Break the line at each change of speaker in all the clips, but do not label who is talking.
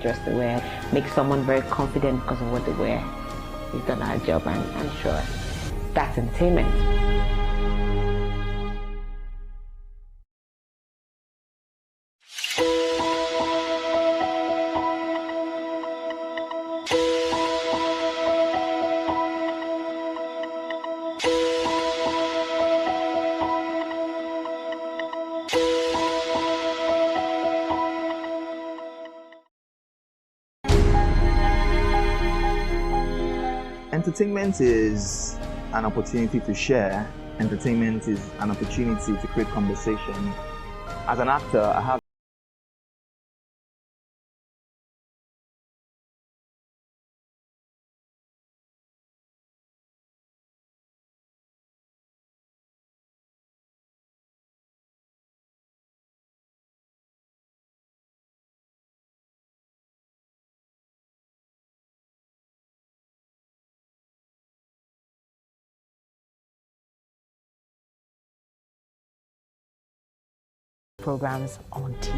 dress they wear, make someone very confident because of what they wear. We've done our job, and I'm sure that's entertainment.
Entertainment is an opportunity to share. Entertainment is an opportunity to create conversation. As an actor, I have
programs on TV.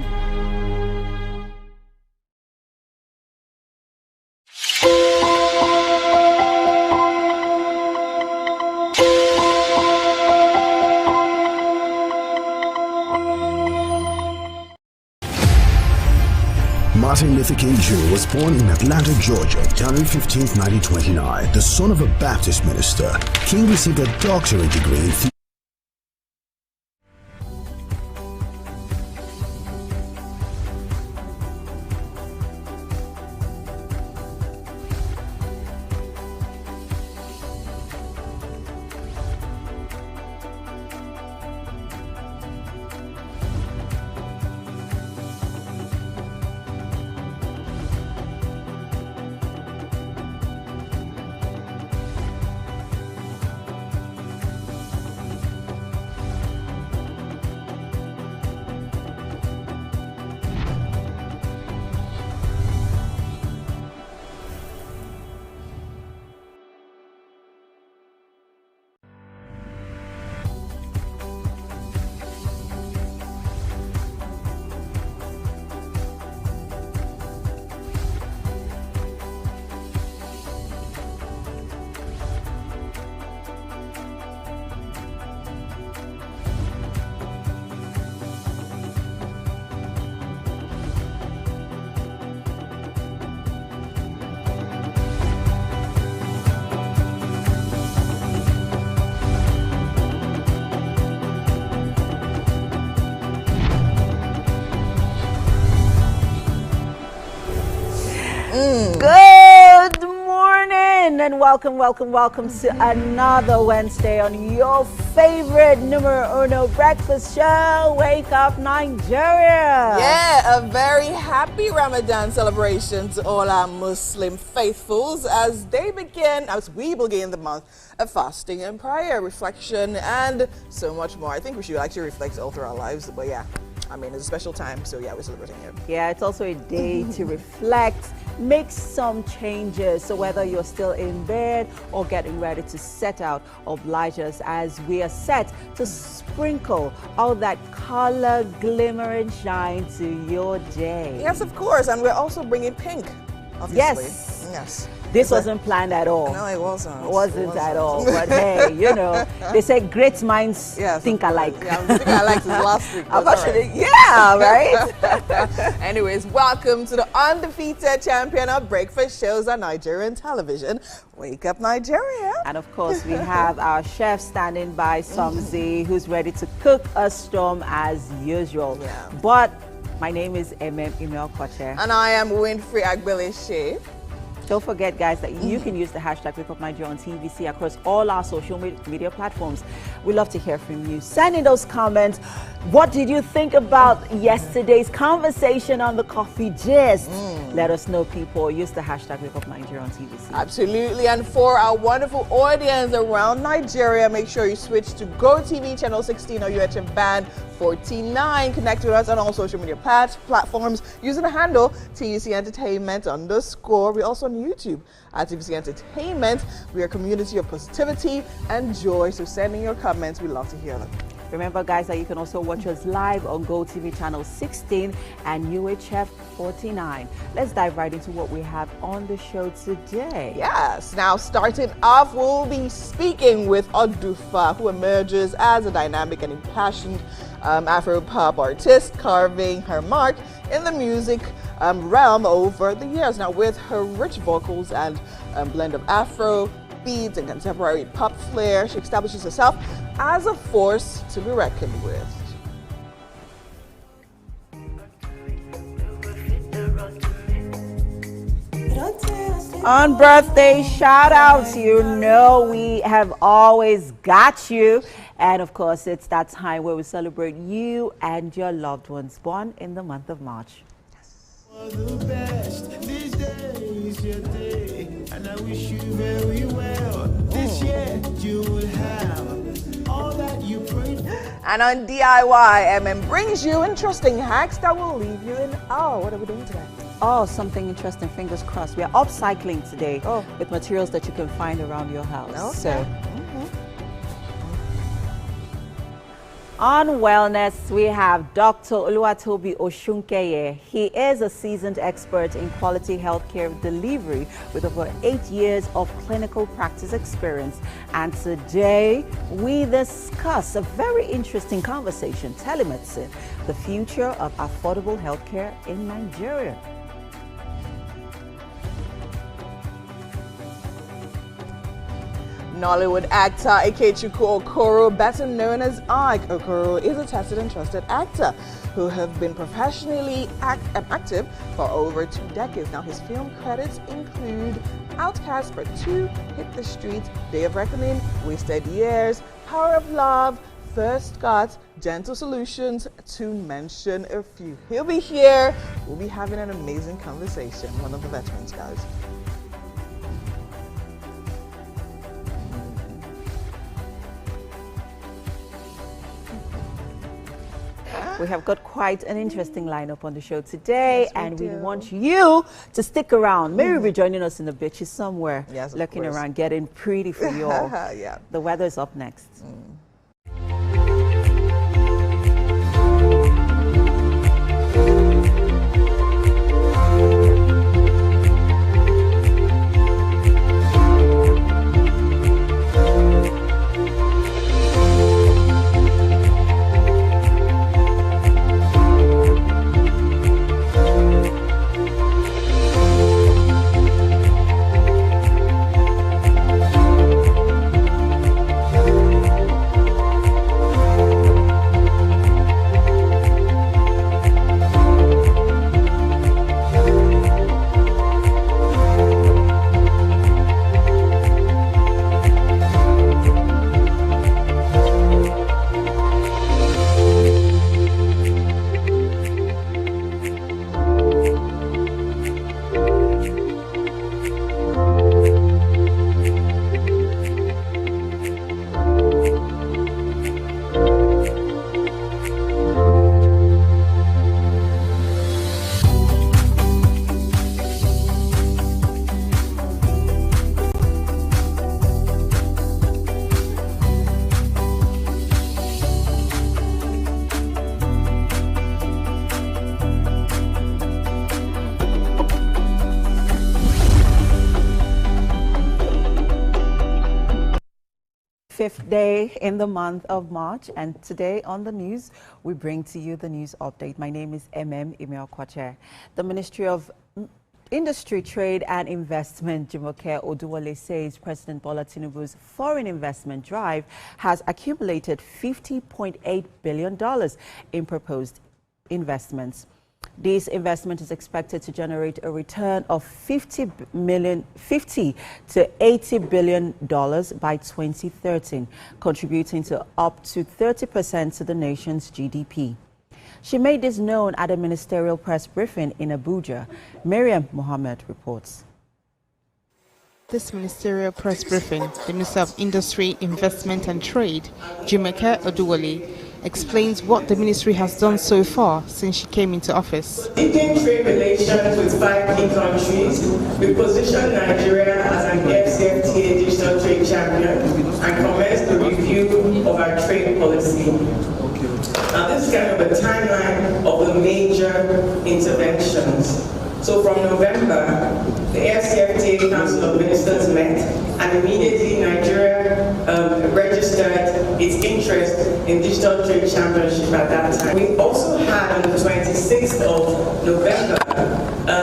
Martin Luther King Jr. was born in Atlanta, Georgia, January 15, 1929. The son of a Baptist minister, King received a doctorate degree in theology.
Good morning and welcome to another Wednesday on your favorite numero uno breakfast show, Wake Up Nigeria.
Yeah, a very happy Ramadan celebration to all our Muslim faithfuls as we begin the month of fasting and prayer, reflection, and so much more. I think we should actually reflect all through our lives, but yeah. I mean, it's a special time, so yeah, we're celebrating it.
Yeah, it's also a day to reflect, make some changes. So whether you're still in bed or getting ready to set out, oblige us as we are set to sprinkle all that color, glimmer, and shine to your day.
Yes, of course, and we're also bringing pink, obviously. Yes.
This wasn't planned at all.
No, it wasn't.
It wasn't at all. But hey, you know, they say great minds think alike.
Yeah, I think I liked it last week.
Yeah, right?
Anyways, welcome to the undefeated champion of breakfast shows on Nigerian television, Wake Up Nigeria.
And of course, we have our chef standing by, Somzi, who's ready to cook a storm as usual.
Yeah.
But my name is Emel Koche.
And I am Winfrey Agbele-Shea.
Don't forget, guys, that you can use the hashtag Wake Up Nigeria on TVC across all our social media platforms. We love to hear from you. Send in those comments. What did you think about yesterday's conversation on the coffee gist? Let us know, people. Use the hashtag Wake Up Nigeria on TVC.
Absolutely. And for our wonderful audience around Nigeria, make sure you switch to GOTV channel 16 or UHF band 49. Connect with us on all social media platforms using the handle tvcentertainment_. We're also on YouTube at TVC Entertainment. We are a community of positivity and joy. So send in your comments. We love to hear them.
Remember, guys, that you can also watch us live on GOTV channel 16 and UHF 49. Let's dive right into what we have on the show today.
Yes, now starting off, we'll be speaking with Odufa, who emerges as a dynamic and impassioned Afro-pop artist, carving her mark in the music realm over the years. Now, with her rich vocals and blend of Afro beats and contemporary pop flair, she establishes herself as a force to be reckoned with.
On birthday shout outs, you know we have always got you. And of course, it's that time where we celebrate you and your loved ones born in the month of March.
The best. This day is your day, and I wish you very well. This year you will have all that you prayed for.
And on DIY, brings you interesting hacks that will leave you in awe. What are we doing today?
Oh, something interesting, fingers crossed. We are upcycling today with materials that you can find around your house.
Okay.
So, on wellness, we have Dr. Oluwatobi Oshunkeye. He is a seasoned expert in quality healthcare delivery with over 8 years of clinical practice experience. And today, we discuss a very interesting conversation, telemedicine, the future of affordable healthcare in Nigeria.
Nollywood actor Ikechukwu Okoro, better known as Ike Okoro, is a tested and trusted actor who have been professionally active for over 2 decades. Now, his film credits include Outcast Part 2, Hit the Streets, Day of Reckoning, Wasted Years, Power of Love, First Cut, Gentle Solutions, to mention a few. He'll be here. We'll be having an amazing conversation. One of the veterans, guys.
We have got quite an interesting lineup on the show today,
Yes,
and we
do.
want you to stick around. Maybe we'll be joining us in the beaches somewhere,
Yes, of
looking
course.
around, getting pretty for you all.
Yeah.
The weather is up next. Fifth day in the month of March, and today on the news, we bring to you the news update. My name is Emil Kwache. The Ministry of Industry, Trade and Investment, Jumoke Oduwole, says President Bola Tinubu's foreign investment drive has accumulated $50.8 billion in proposed investments. This investment is expected to generate a return of $50 to $80 billion by 2013, contributing to up to 30% to the nation's GDP. She made this known at a ministerial press briefing in Abuja. Miriam Mohammed reports.
This ministerial press briefing, the Minister of Industry, Investment and Trade, Jumoke Oduwole, explains what the ministry has done so far since she came into office.
Deepening trade relations with 5 key countries, we position Nigeria as an FCFTA digital trade champion and commence the review of our trade policy. Now this is kind of a timeline of the major interventions. So from November, the AFCFTA Council of Ministers met, and immediately Nigeria registered its interest in digital trade championship at that time. We also had on the 26th of November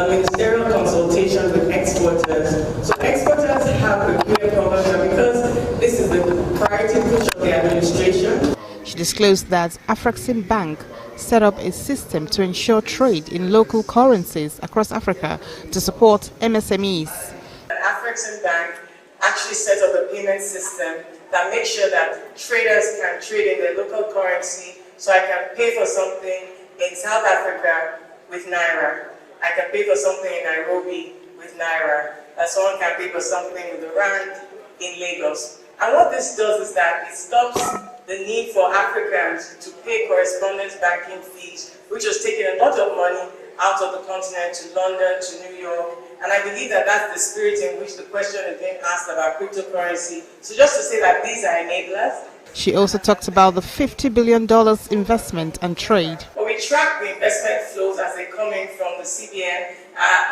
ministerial consultation with exporters. So exporters have a clear problem because this is the priority push of the administration.
She disclosed that Afrexim Bank set up a system to ensure trade in local currencies across Africa to support MSMEs.
Afrexim Bank actually set up a payment system that makes sure that traders can trade in their local currency. So I can pay for something in South Africa with Naira. I can pay for something in Nairobi with Naira. Someone can pay for something with the Rand in Lagos. And what this does is that it stops the need for Africans to pay correspondence banking fees, which was taking a lot of money out of the continent to London, to New York. And I believe that that's the spirit in which the question is being asked about cryptocurrency. So just to say that these are enablers.
She also talked about the $50 billion investment and trade.
But we track the investment flows as they come in from the CBN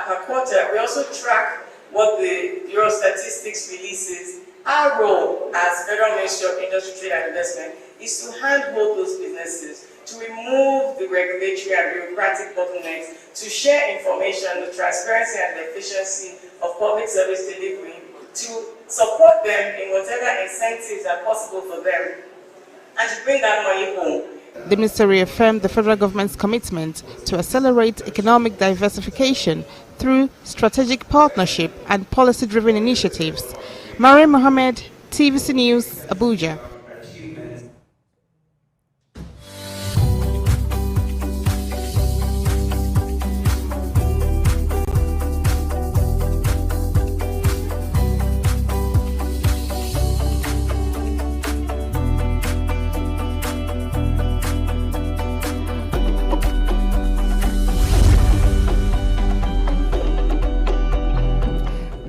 per quarter. We also track what the Bureau of Statistics releases. Our role as Federal Ministry of Industry, Trade and Investment is to handhold those businesses, to remove the regulatory and bureaucratic bottlenecks, to share information, the transparency and the efficiency of public service delivery, to support them in whatever incentives are possible for them, and to bring that money home.
The minister reaffirmed the federal government's commitment to accelerate economic diversification through strategic partnership and policy-driven initiatives. Mariam Mohammed, TVC News, Abuja.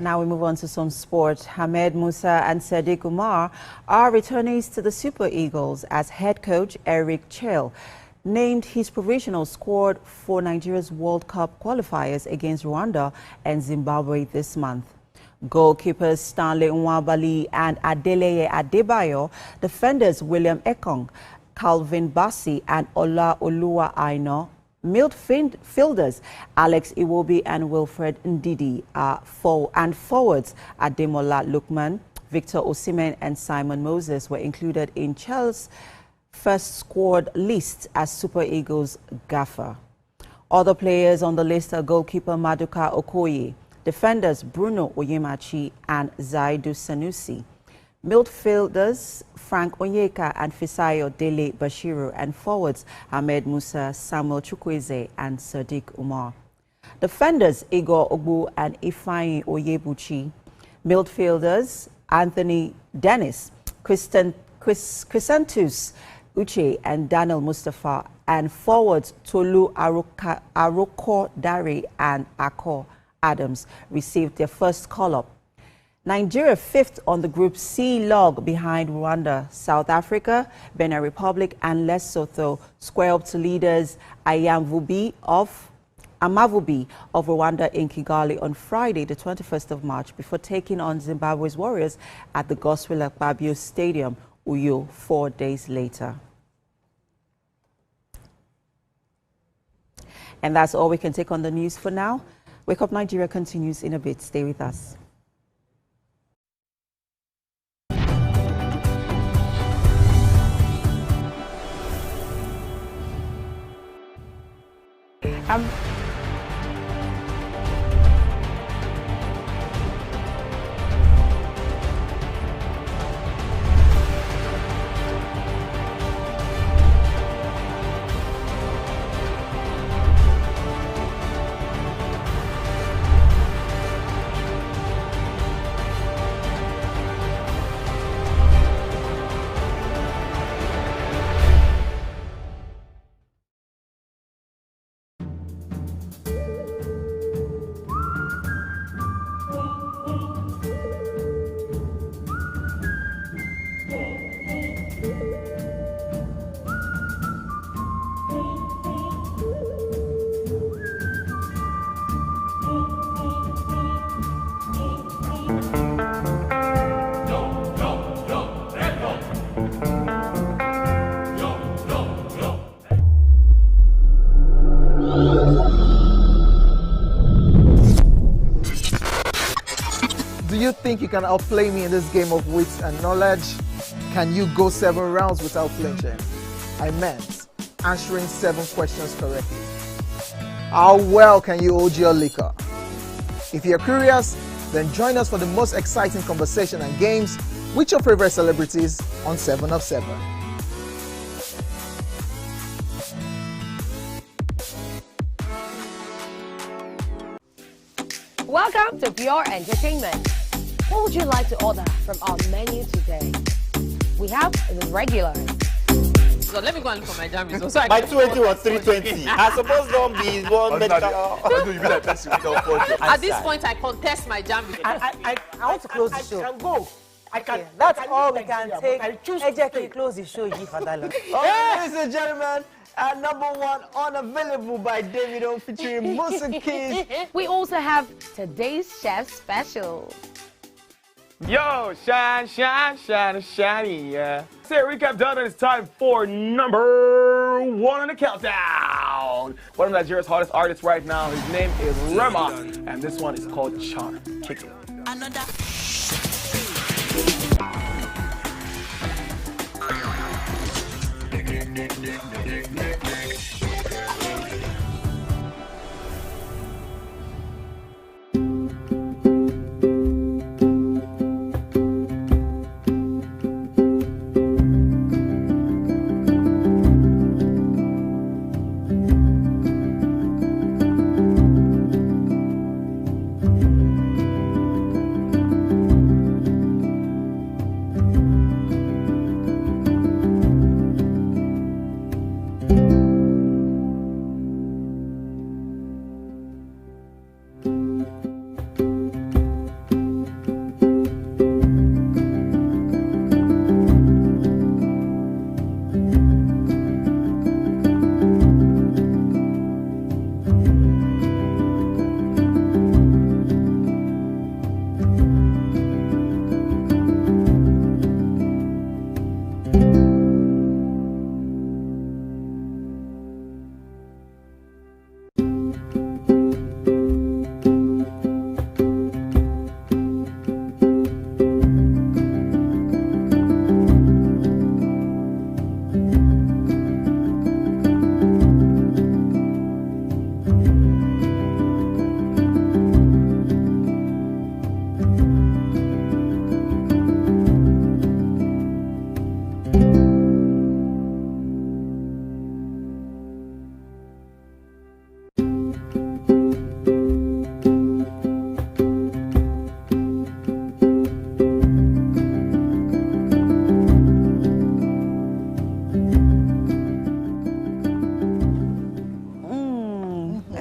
Now we move on to some sport. Hamed Musa and Sadiq Umar are returnees to the Super Eagles as head coach Eric Chell named his provisional squad for Nigeria's World Cup qualifiers against Rwanda and Zimbabwe this month. Goalkeepers Stanley Nwabali and Adeleye Adebayo, defenders William Ekong, Calvin Bassi and Ola Oluwa Aino, midfielders Alex Iwobi and Wilfred Ndidi and forwards Ademola Lukman, Victor Osimhen and Simon Moses were included in Chelsea's first squad list as Super Eagles gaffer. Other players on the list are goalkeeper Maduka Okoye, defenders Bruno Oyemachi and Zaidu Sanusi, midfielders Frank Onyeka and Fisayo Dele Bashiru, and forwards Ahmed Musa, Samuel Chukwueze and Sadiq Umar. Defenders Igor Ogbu and Ifeanyi Oyebuchi, midfielders Anthony Dennis, Chrysanthus Uche and Daniel Mustafa, and forwards Tolu Aroko Dari and Akor Adams received their first call-up. Nigeria fifth on the Group C log behind Rwanda, South Africa, Benin Republic and Lesotho square up to leaders Amavubi of Rwanda in Kigali on Friday, the 21st of March, before taking on Zimbabwe's Warriors at the Godswill Akpabio Stadium, Uyo, 4 days later. And that's all we can take on the news for now. Wake Up Nigeria continues in a bit. Stay with us.
Do you think you can outplay me in this game of wits and knowledge? Can you go 7 rounds without flinching? I meant answering 7 questions correctly. How well can you hold your liquor? If you're curious, then join us for the most exciting conversation and games with your favorite celebrities on 7 of 7.
Welcome to Pure Entertainment. What would you like to order from our menu today? We have the regulars.
So let me go and look for my jam results.
My 280 was 320. I suppose don't be one medical.
At this point, I contest my jam results.
I want to close the show.
I can go. I can.
That's all we can take. Ejeki, close the show.
Ladies and gentlemen, at number 1, Unavailable by Davido featuring Musa Keys.
We also have today's chef special.
Yo, shine, shiny, yeah. Say recap done, and it's time for number 1 on the countdown. One of Nigeria's hottest artists right now, his name is Rema, and this one is called Charm. Kick it.
Another.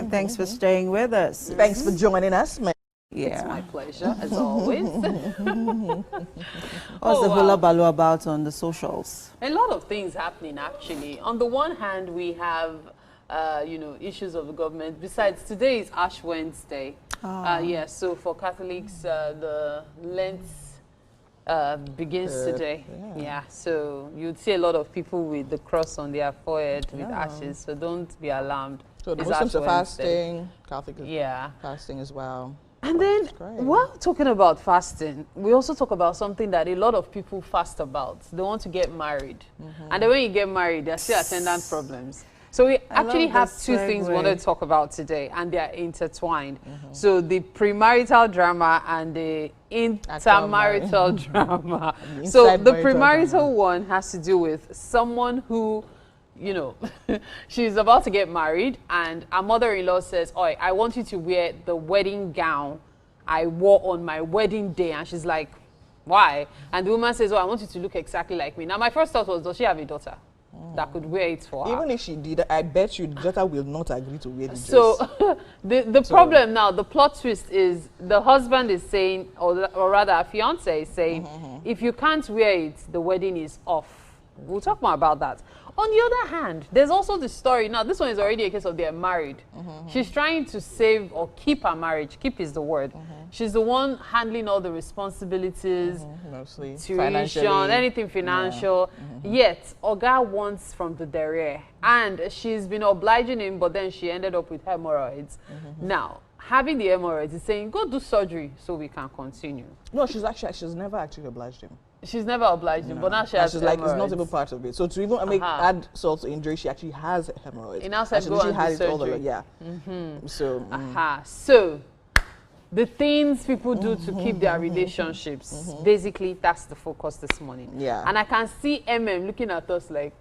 Thanks for staying with us.
Thanks for joining us, man.
Yeah.
It's my pleasure, as always.
What's the hula balu about on the socials?
A lot of things happening, actually. On the one hand, we have, issues of the government. Besides, today is Ash Wednesday. So for Catholics, the Lent begins today. So you'd see a lot of people with the cross on their forehead with ashes, so don't be alarmed.
So the Muslims are fasting, Catholics fasting as well.
And then, while talking about fasting, we also talk about something that a lot of people fast about. They want to get married. And then when you get married, there are still attendant problems. So we actually have 2 things we want to talk about today, and they are intertwined. So the premarital drama and the intermarital drama. So the premarital one has to do with someone who, she's about to get married, and her mother-in-law says, "Oi, I want you to wear the wedding gown I wore on my wedding day." And she's like, "Why?" And the woman says, "Oh, I want you to look exactly like me." Now, my first thought was, does she have a daughter that could wear it for her?
Even if she did, I bet you the daughter will not agree to wear the dress.
So the problem now, the plot twist is the husband is saying, or rather, a fiance is saying, if you can't wear it, the wedding is off. We'll talk more about that. On the other hand, there's also the story. Now, this one is already a case of they're married. She's trying to save or keep her marriage. Keep is the word. She's the one handling all the responsibilities,
mostly
tuition, anything financial. Yet, Oga wants from the derriere. And she's been obliging him, but then she ended up with hemorrhoids. Now, having the hemorrhoids is saying, go do surgery so we can continue.
No, she's never actually obliged him.
She's never obliged him, but now she has
she's like, it's not
hemorrhoids.
even part of it. So to even add salt to injury, she actually has hemorrhoids.
And now said
she
go
literally
and do
had it all the
surgery.
yeah. So
So the things people do to keep their relationships, basically that's the focus this morning.
Yeah.
And I can see looking at us like,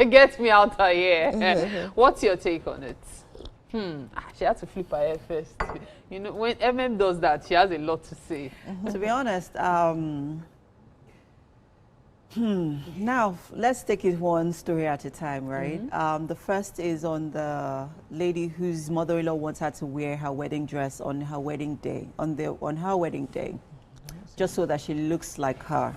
get me out of here. What's your take on it? She had to flip her hair first. You know, when does that, she has a lot to say.
To be honest, now let's take it one story at a time, right? The first is on the lady whose mother-in-law wants her to wear her wedding dress on her wedding day, on her wedding day, just so that she looks like her.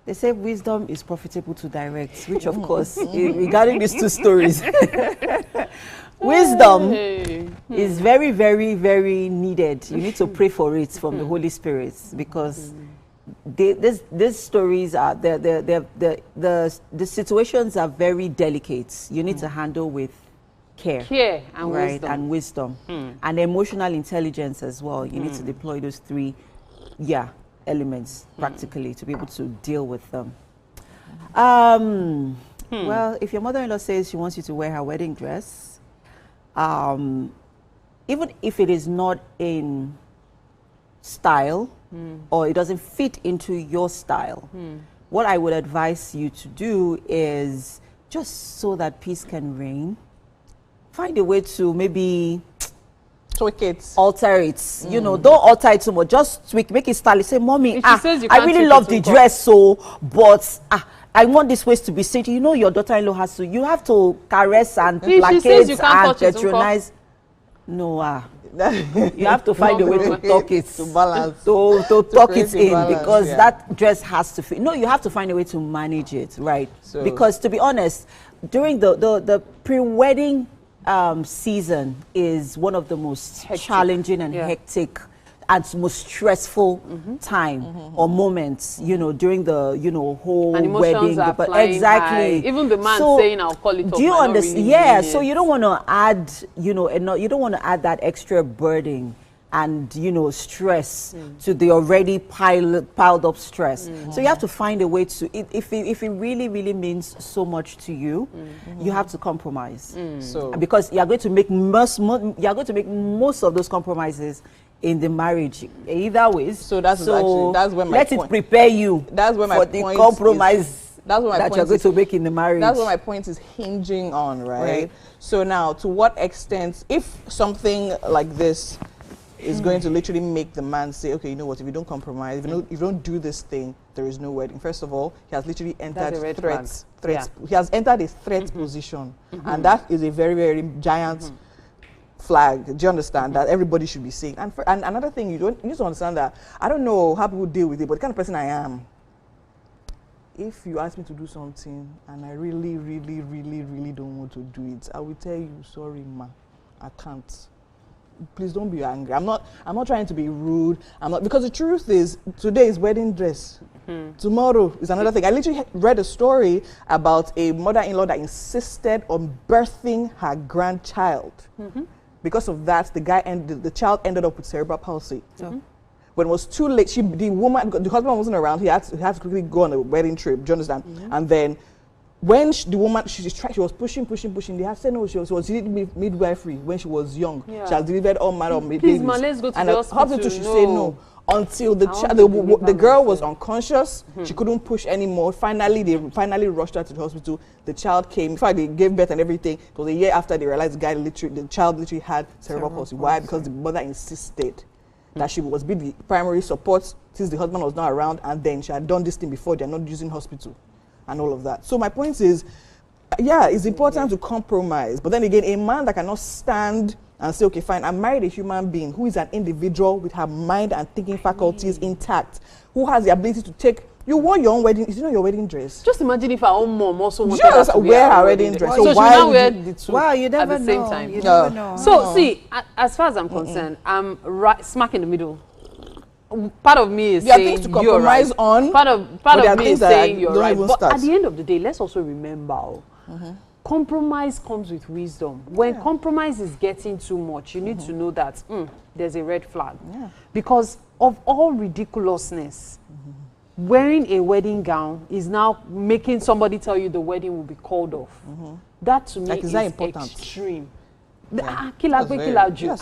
They say wisdom is profitable to direct, which of course, regarding these two stories, wisdom is very, very, very needed. You need to pray for it from the Holy Spirit, because these stories are, the situations are very delicate. You need to handle with care and wisdom. And wisdom. And emotional intelligence as well. You need to deploy those three, elements practically to be able to deal with them. Well, if your mother-in-law says she wants you to wear her wedding dress, even if it is not in style or it doesn't fit into your style, what I would advise you to do is, just so that peace can reign, find a way to maybe
tweak it,
alter it. You know, don't alter it too much. Just tweak, make it stylish. Say, mommy, I really love the dress, but I want this waist to be straight. You know, your daughter-in-law has to. You have to caress and placate and patronize. No, you have to find a way to talk it, to balance, to talk it in, balance, because that dress has to fit. No, you have to find a way to manage it, right? So, because to be honest, during the pre-wedding season is one of the most challenging and hectic and most stressful time or moments, you know, during the, whole
and
wedding.
But
exactly.
High. Even the man saying, I'll call it off.
Do you understand? So you don't want to add, you don't want to add that extra burden and, stress to the already piled up stress. So you have to find a way to, if it really, really means so much to you, you have to compromise. So because you're going to make most of those compromises in the marriage, either ways.
So that's where my
let it prepare you.
That's where my
for the compromise
that
you're going to make in the marriage.
That's what my point is hinging on, right? So now, to what extent, if something like this is going to literally make the man say, okay, you know what, if you don't compromise, if you don't do this thing, there is no wedding. First of all, he has literally entered threats. He has entered a threat position, and that is a very, very giant flag. Do you understand that everybody should be seeing? And another thing, you need to understand that I don't know how people deal with it, but the kind of person I am, if you ask me to do something and I really, really, really, really don't want to do it, I will tell you, sorry, ma, I can't. Please don't be angry. I'm not trying to be rude. Because the truth is, today is wedding dress. Tomorrow is another thing. I literally read a story about a mother-in-law that insisted on birthing her grandchild. Because of that, the child ended up with cerebral palsy. When it was too late, the husband wasn't around. He had to quickly go on a wedding trip. Do you understand? And then, when the woman, she was pushing. They have said no, she was midwifery when she was young. She has delivered all manner of babies.
Please, man, let's go to
and
the hospital.
She said no. Until the girl was unconscious, she couldn't push anymore. Finally, they rushed her to the hospital. The child came. In fact, they gave birth and everything. It was a year after they realized the child literally had cerebral palsy. Why? Because the mother insisted that she was be the primary support since the husband was not around, and then she had done this thing before. They are not using hospital and all of that. So my point is, it's important to compromise. But then again, a man that cannot stand and say, okay, fine, I married a human being who is an individual with her mind and thinking faculties intact, who has the ability to take. You wore your own wedding. Is it not your wedding dress?
Just imagine if her own mom also wanted
to wear her wedding dress.
So
why
she now wear the two
you never
at the same
know.
time.
You never know.
So see, as far as I'm concerned, I'm smack in the middle. Part of me is saying
things to compromise on.
Part of me is saying you're right. But
start.
at the end of the day, let's also remember, compromise comes with wisdom. When compromise is getting too much, you need to know that there's a red flag. Because of all ridiculousness, wearing a wedding gown is now making somebody tell you the wedding will be called off. That to me is extreme. I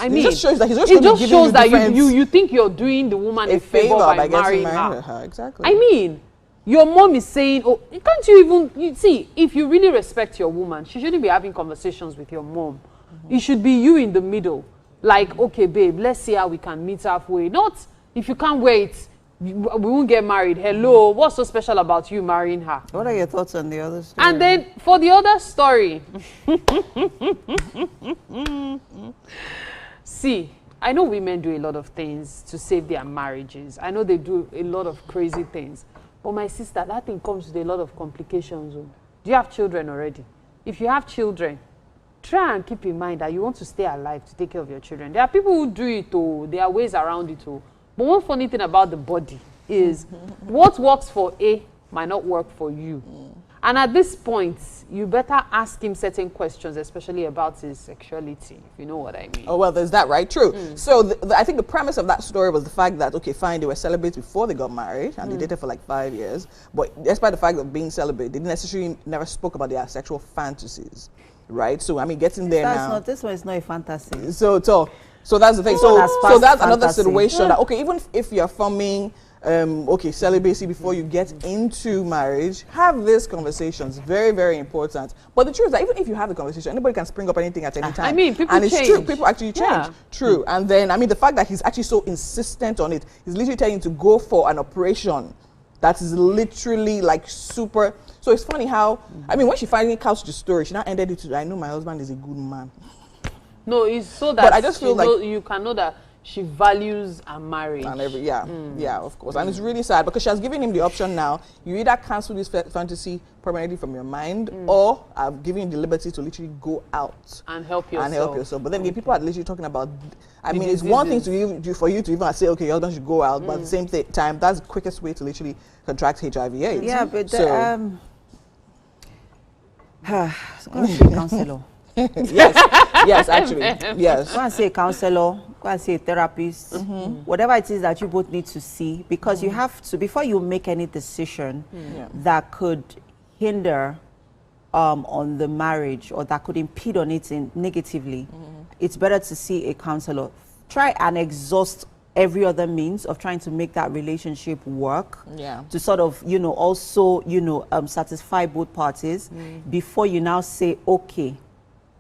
mean,
it just shows that
you think you're doing the woman a favor by marrying her.
Exactly.
I mean, your mom is saying, oh, can't you even, see, if you really respect your woman, she shouldn't be having conversations with your mom. It should be you in the middle. Like, okay, babe, let's see how we can meet halfway. Not, if you can't wait, we won't get married. Hello, what's so special about you marrying her?
What are your thoughts on the other story?
And then, for the other story, see, I know women do a lot of things to save their marriages. I know they do a lot of crazy things. But my sister, that thing comes with a lot of complications. Do you have children already? If you have children, try and keep in mind that you want to stay alive to take care of your children. There are people who do it, there are ways around it. But one funny thing about the body is what works for A might not work for you. And at this point, you better ask him certain questions, especially about his sexuality, if you know what I mean.
Oh, well, there's that, right? True. So I think the premise of that story was the fact that, okay, fine, they were celibates before they got married, and they dated for like 5 years. But despite the fact of being celibate, they necessarily never spoke about their sexual fantasies, right? So, I mean, getting there now.
This one is not a fantasy.
So that's the thing. So that's another situation that, okay, even if you're forming celibacy before you get into marriage, have these conversations. Very, very important. But the truth is that even if you have the conversation, anybody can spring up anything at any time.
I mean, people
change. And it's true, people actually change.
Yeah.
True. And then, I mean, the fact that he's actually so insistent on it, he's literally telling you to go for an operation that is literally like super. So it's funny how, I mean, when she finally couched the story, she now ended it to, I know my husband is a good man.
No, it's so that
but I just feel like
you can know that she values a marriage.
And yeah, of course. And it's really sad because she has given him the option now. You either cancel this fantasy permanently from your mind, or I've given you the liberty to literally go out
and help yourself.
But then the people are literally talking about, I mean, it's one thing for you to even say, okay, your husband should go out, but at the same time, that's the quickest way to literally contract HIV/AIDS.
Yeah, but counselor.
yes, actually, yes.
Go and see a counselor, go and see a therapist, whatever it is that you both need to see, because you have to, before you make any decision that could hinder on the marriage or that could impede on it negatively, it's better to see a counselor. Try and exhaust every other means of trying to make that relationship work, to sort of, also, satisfy both parties before you now say, okay,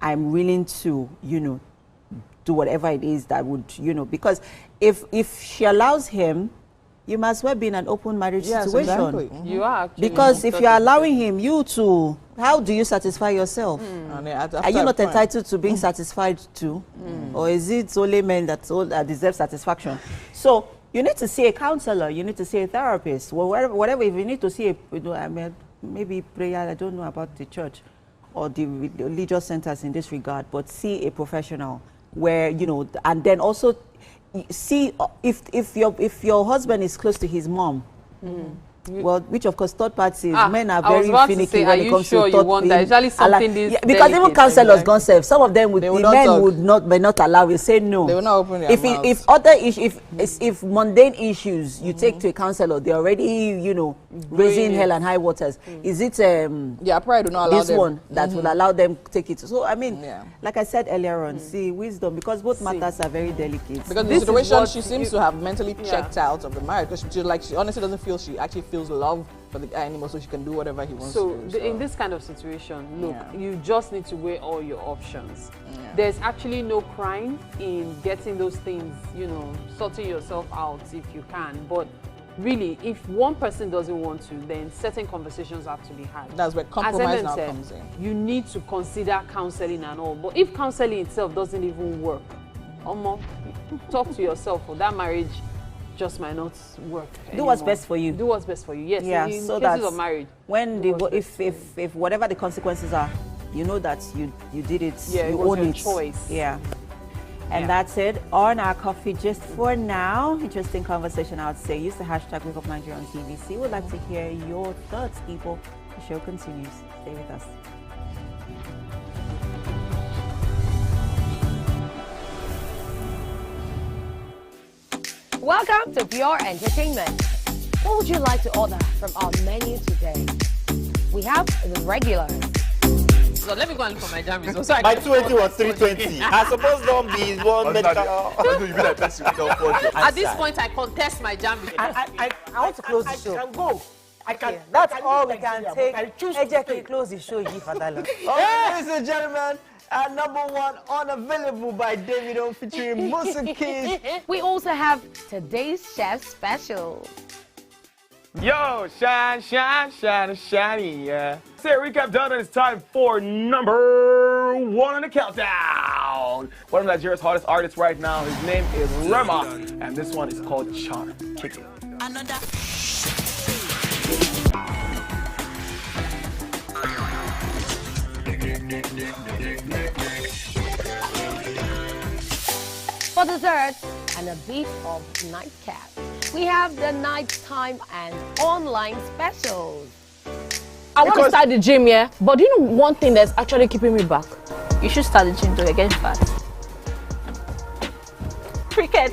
I'm willing to, do whatever it is that would, because if she allows him, you must as well be in an open marriage situation.
Exactly.
You are actually.
Because if you're allowing him, how do you satisfy yourself? Are you not entitled to being satisfied too? Or is it only men that deserve satisfaction? So you need to see a counselor, you need to see a therapist, whatever. If you need to see maybe prayer, I don't know about the church or the religious centers in this regard, but see a professional where, and then also see if your husband is close to his mom. Well, which of course third parties, men are very finicky when it comes to third parties. Because even counselors gone safe. Some of them may not allow you. Say no.
They will not open their mouths.
If mundane issues you take to a counselor, they're already raising hell and high waters. Is it
pride will not allow
this
them.
one that will allow them to take it? So I mean, like I said earlier on, see wisdom, because both matters are very delicate.
Because the situation, she seems to have mentally checked out of the marriage, because she honestly doesn't feel she actually feels love for the guy anymore, so she can do whatever he wants to do. So
in this kind of situation, look, you just need to weigh all your options. There's actually no crime in getting those things, sorting yourself out if you can. But really, if one person doesn't want to, then certain conversations have to be had.
That's where compromise now comes in.
You need to consider counseling and all. But if counseling itself doesn't even work, talk to yourself, for that marriage just might not work anymore.
Do what's best for you.
Do what's best for you. Yes.
Yeah.
In
so
cases of marriage,
when if whatever the consequences are, you know that you did it.
Yeah,
you
it was
own
your
it.
choice.
Yeah. And that's it on our coffee just for now. Interesting conversation, I would say. Use the hashtag Wake Up Nigeria on TVC. We would like to hear your thoughts, people. The show continues. Stay with us.
Welcome to Pure Entertainment. What would you like to order from our menu today? We have the regulars.
So let me go and look for my jam results.
My 280 was 320. I suppose don't be one medical.
At this point, I contest my jam results.
I want to close the show.
I can go. I can.
That's all we can take.
I choose to
Ejeki, close the show, Father.
Ladies and gentlemen, number one, Unavailable by Davido featuring Musa Keys.
We also have today's chef special.
Yo, shine, shine, shine, shiny, yeah. Say recap done, and it's time for number 1 on the countdown. One of Nigeria's hottest artists right now, his name is Rema, and this one is called Charm. Kick it.
Another.
For dessert and a bit of nightcap, we have the nighttime and online specials.
I want to start the gym, yeah? But do you know one thing that's actually keeping me back? You should start the gym to get fat. Cricket.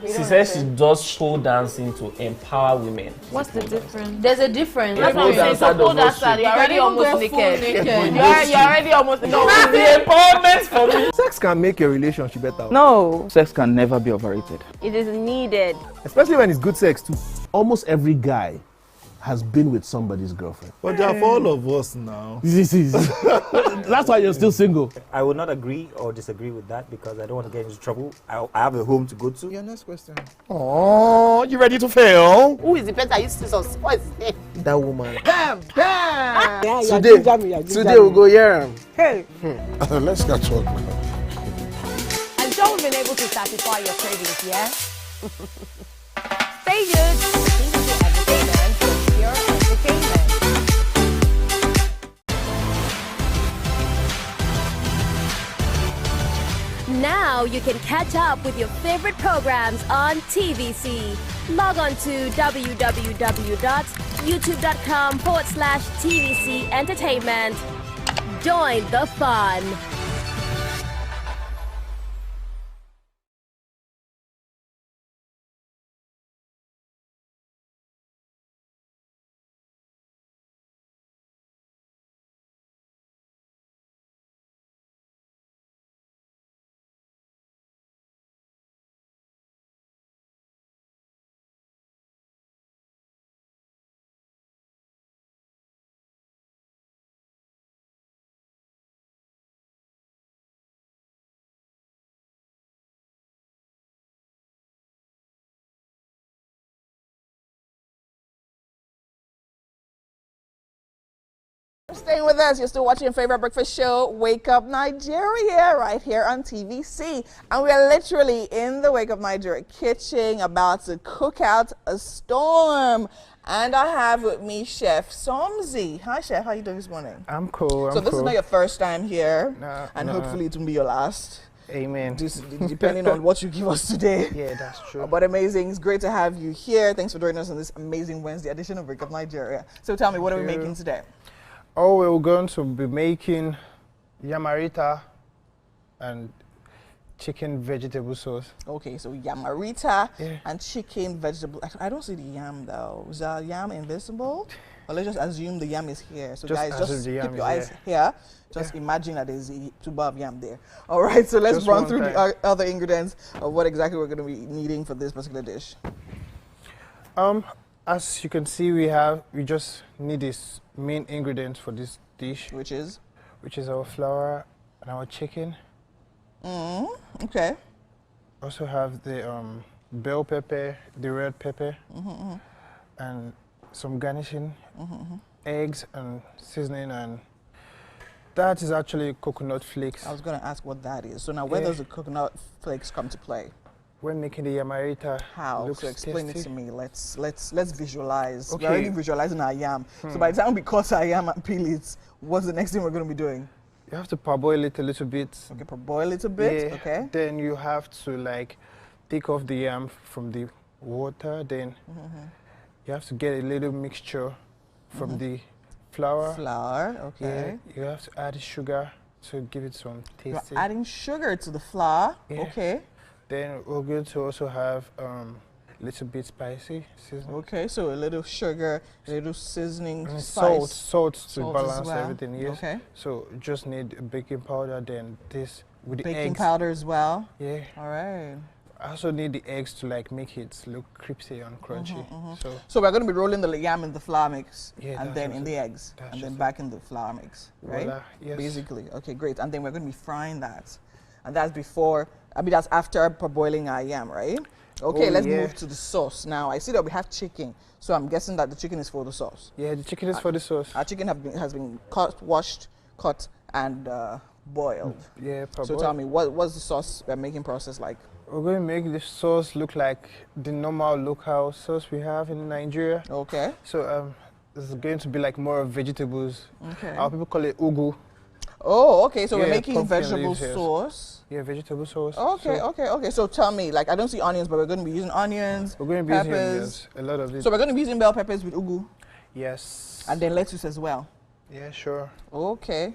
She says she does pole dancing to empower women.
What's the difference? There's a difference.
That's what I'm saying. So pole dancer,
you're already almost naked. You're already almost naked.
No, it's the empowerment for me.
Sex can make your relationship better.
No.
Sex can never be overrated.
It is needed.
Especially when it's good sex too.
Almost every guy has been with somebody's girlfriend.
But they are for all of us now.
This is. That's why you're still single.
I would not agree or disagree with that because I don't want to get into trouble. I have a home to go to.
Your next question.
Oh, you ready to fail?
Who is the person you see? What is his name?
That woman.
Damn! Yeah,
today we'll go here.
Hey!
Let's catch up.
I'm sure we've been able to satisfy your cravings, yeah? Stay good. Entertainment for Pure Entertainment.
Now you can catch up with your favorite programs on TVC. Log on to www.youtube.com/TVC Entertainment. Join the fun.
Staying with us, you're still watching your favorite breakfast show, Wake Up Nigeria, right here on TVC. And we are literally in the Wake Up Nigeria kitchen about to cook out a storm. And I have with me Chef Somzi. Hi, Chef. How are you doing this morning?
I'm cool.
So this is not your first time here, and
no.
hopefully it won't be your last.
Amen.
Depending on what you give us today.
Yeah, that's true.
But amazing. It's great to have you here. Thanks for joining us on this amazing Wednesday edition of Wake Up Nigeria. So tell me, what are we making today?
Oh, we're going to be making yamarita and chicken vegetable sauce.
Okay, so yamarita and chicken vegetable. I don't see the yam though. Is the yam invisible? Or let's just assume the yam is here. So guys, just keep your eyes here. Just imagine that there's a tuber of yam there. All right, so let's run through the other ingredients of what exactly we're going to be needing for this particular dish.
As you can see, we just need this main ingredient for this dish,
which is
our flour and our chicken.
Okay.
Also have the bell pepper, the red pepper, and some garnishing, eggs and seasoning, and that is actually coconut flakes.
I was going to ask what that is. So now, where does the coconut flakes come to play?
When making the yamarita.
How? So explain it to me. Let's visualize.
Okay.
We're already visualizing our yam. So by the time we cut our yam and peel it, what's the next thing we're going to be doing?
You have to parboil it a little bit.
Okay, parboil it a bit.
Yeah.
Okay.
Then you have to take off the yam from the water. Then you have to get a little mixture from the flour.
Flour. Okay.
Yeah. You have to add sugar to give it some taste.
You're adding sugar to the flour.
Yeah.
Okay.
Then we're going to also have a little bit spicy seasoning.
Okay, so a little sugar, a little seasoning,
And
spice.
salt to
Salt as
balance
well.
everything. Yes.
Okay.
So you just need baking powder. Then this with the
Baking
eggs.
powder as well.
Yeah.
All right.
I also need the eggs to like make it look crispy and crunchy.
So we're going to be rolling the yam in the flour mix,
Yeah,
and
that's
then
just
in
it.
the eggs,
That's
and then
just
back in the flour mix, right?
Voila, yes.
Basically. Okay, great. And then we're going to be frying that, and that's before. I mean, that's after boiling our yam, right? Okay,
Oh,
let's
yeah.
move to the sauce now. I see that we have chicken, so I'm guessing that the chicken is for the sauce.
Yeah, the chicken is for the sauce.
Our chicken has been cut, washed, cut, and boiled.
Yeah,
So
parboiled.
tell me, what's the sauce making process like?
We're going to make the sauce look like the normal local sauce we have in Nigeria.
Okay.
So it's going to be like more vegetables.
Okay.
Our people call it ugu.
Oh, okay. So we're
Yeah,
making
pumpkin
vegetable
leaves, yes.
sauce.
Yeah, vegetable sauce.
Okay,
So
okay. So tell me, like, I don't see onions, but we're going to be using onions,
we're going to be using
peppers.
yes, a lot of it.
So we're going to be using bell peppers with ugu.
Yes.
And then lettuce as well.
Yeah, sure.
Okay.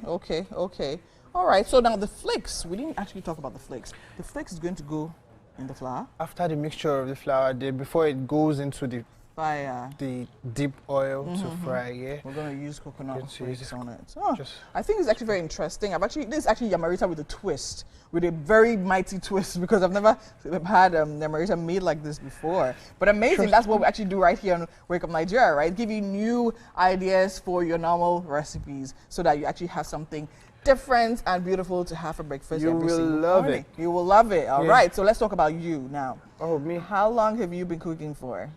All right. So now the flakes. We didn't actually talk about the flakes. The flakes is going to go in the flour.
After the mixture of the flour, before it goes into the
Fire.
the deep oil to fry, yeah.
We're going to use coconut
Going to use
flakes on it. Oh,
just-
I think it's actually very interesting. This is actually yamarita with a twist, with a very mighty twist, because I've never had yamarita made like this before. But amazing, that's what we actually do right here on Wake Up Nigeria, right? Give you new ideas for your normal recipes so that you actually have something different and beautiful to have for breakfast
You
every
will
single
love
morning.
it.
You will love it. All
Yeah.
right, so let's talk about you now.
Oh, me?
How long have you been cooking for?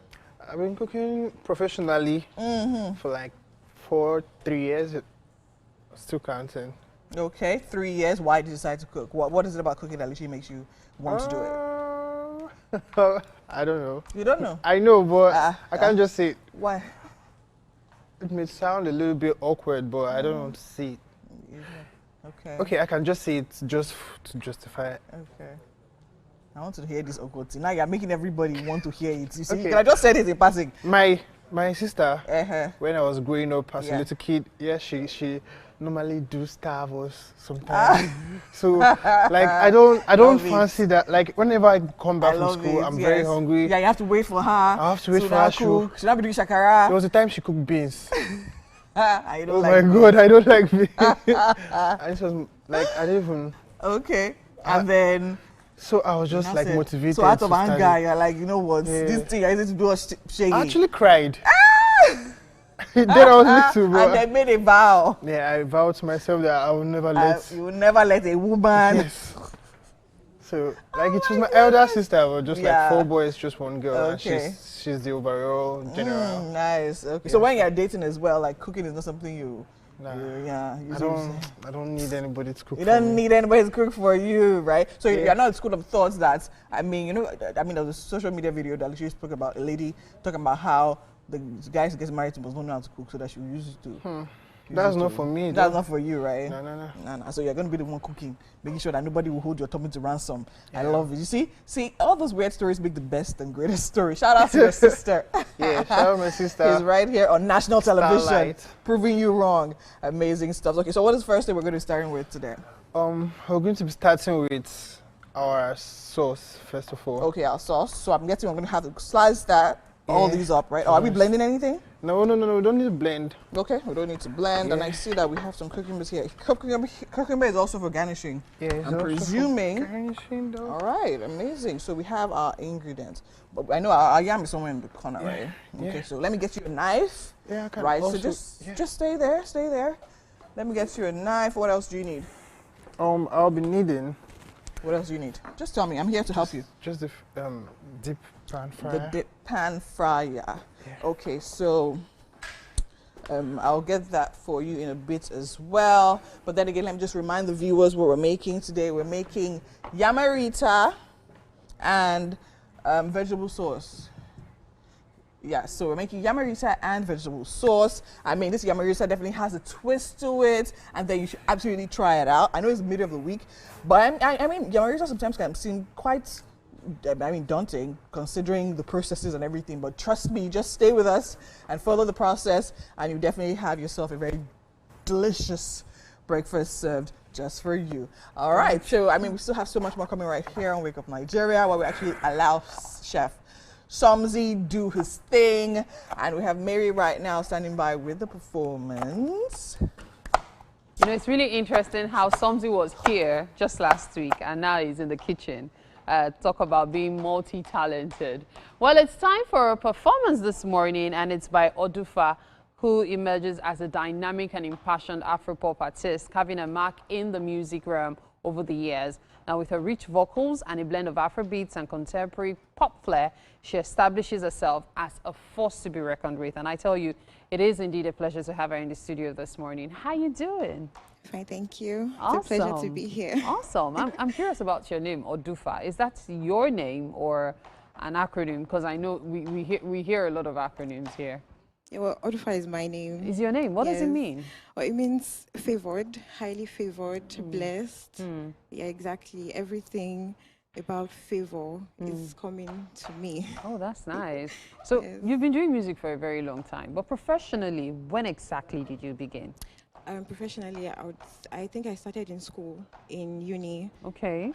I've been cooking professionally for like 3 years. Still counting.
Okay, 3 years. Why did you decide to cook? What is it about cooking that literally makes you want to do it?
I don't know.
You don't know?
I know, but I can't just say it.
Why?
It may sound a little bit awkward, but I don't want to say it.
Okay.
Okay, I can just say it just to justify it.
Okay. I want to hear this awkward thing. Now you're making everybody want to hear it. You see,
Okay.
I just said it in passing.
My sister,
Uh-huh.
when I was growing up as
Yeah.
a little kid, yeah, she normally do starve us sometimes. So like I don't
Love it.
fancy that. Like whenever I come back
I
from
love
school,
it,
I'm very
yes.
hungry.
Yeah, you have to wait for her.
I have to wait for her.
She not be doing shakara.
There was a time she cooked beans.
I don't
Oh
like
my god, I don't like beans. I just was like I didn't even.
Okay, and then.
So I was just
Now
like
said-
motivated.
So out
to
of anger,
study.
you're like, you know what?
Yeah.
This thing I need to do a shady.
I actually cried. Then I was little, but
And they made a vow.
yeah, I vowed to myself that I will never let.
You will never let a woman.
Yes. So like it was my elder sister, but just
Yeah.
like 4 boys, just 1 girl. And
Okay.
she's the overall general.
Nice. Okay.
Yeah.
So when you're dating as well, like cooking is not something you.
Nah.
I
don't need anybody to cook.
You
for
don't
me.
need anybody to cook for you, right? So
Yeah.
you're not school of thoughts that, I mean, there was a social media video that literally spoke about a lady talking about how the guy who gets married to must not know how to cook, so that she will use it to.
That's not for me.
That's
though.
not for you, right?
No.
So you're going to be the one cooking, making sure that nobody will hold your tummy to ransom. I love it. You see, all those weird stories make the best and greatest stories. Shout out to your sister.
Yeah, shout out my sister.
He's right here on national television,
Starlight.
proving you wrong. Amazing stuff. Okay, so what is the first thing we're going to be starting with today?
We're going to be starting with our sauce first of all.
Okay, our sauce. So I'm guessing we're going to have to slice all
Yeah.
these up, right? Or are we blending anything?
No, we don't need to blend.
Okay, we don't need to blend. And I see that we have some cucumbers here. Cucumber is also for garnishing.
Yeah, it's
I'm
also for
presuming.
garnishing though.
All right, amazing. So we have our ingredients. But I know our yam is somewhere in the corner, right? Okay,
yeah.
so let me get you a knife.
Yeah, I can
Right,
also,
so just stay there. Let me get you a knife. What else do you need?
I'll be needing.
What else do you need? Just tell me. I'm here to help you.
Just the deep pan fryer.
The dip pan fryer. Okay, so I'll get that for you in a bit as well. But then again, let me just remind the viewers what we're making today. We're making yamarita and vegetable sauce. Yeah, so we're making yamarita and vegetable sauce. I mean, this yamarita definitely has a twist to it, and then you should absolutely try it out. I know it's the middle of the week, but I mean, yamarita sometimes can seem quite, daunting considering the processes and everything. But trust me, just stay with us and follow the process, and you definitely have yourself a very delicious breakfast served just for you. All right, so I mean, we still have so much more coming right here on Wake Up Nigeria, where we actually allow Chef Somzi do his thing, and we have Mary right now standing by with the performance.
You know, it's really interesting how Somzi was here just last week and now he's in the kitchen. Talk about being multi-talented. Well, it's time for a performance this morning, and it's by Odufa, who emerges as a dynamic and impassioned Afropop artist, having a mark in the music realm over the years. Now, with her rich vocals and a blend of Afrobeats and contemporary pop flair, she establishes herself as a force to be reckoned with. And I tell you, it is indeed a pleasure to have her in the studio this morning. How you doing?
Fine, thank you.
Awesome.
It's a pleasure to be here.
Awesome. I'm curious about your name, Odufa. Is that your name or an acronym? Because I know we hear a lot of acronyms here.
Yeah, well, Odufa is my name.
Is your name? What does it
Yes.
mean?
Well, it means favored, highly favored, blessed. Yeah, exactly. Everything about favor is coming to me.
Oh, that's nice. So you've been doing music for a very long time, but professionally, when exactly did you begin?
Professionally, I think I started in school, in uni.
Okay.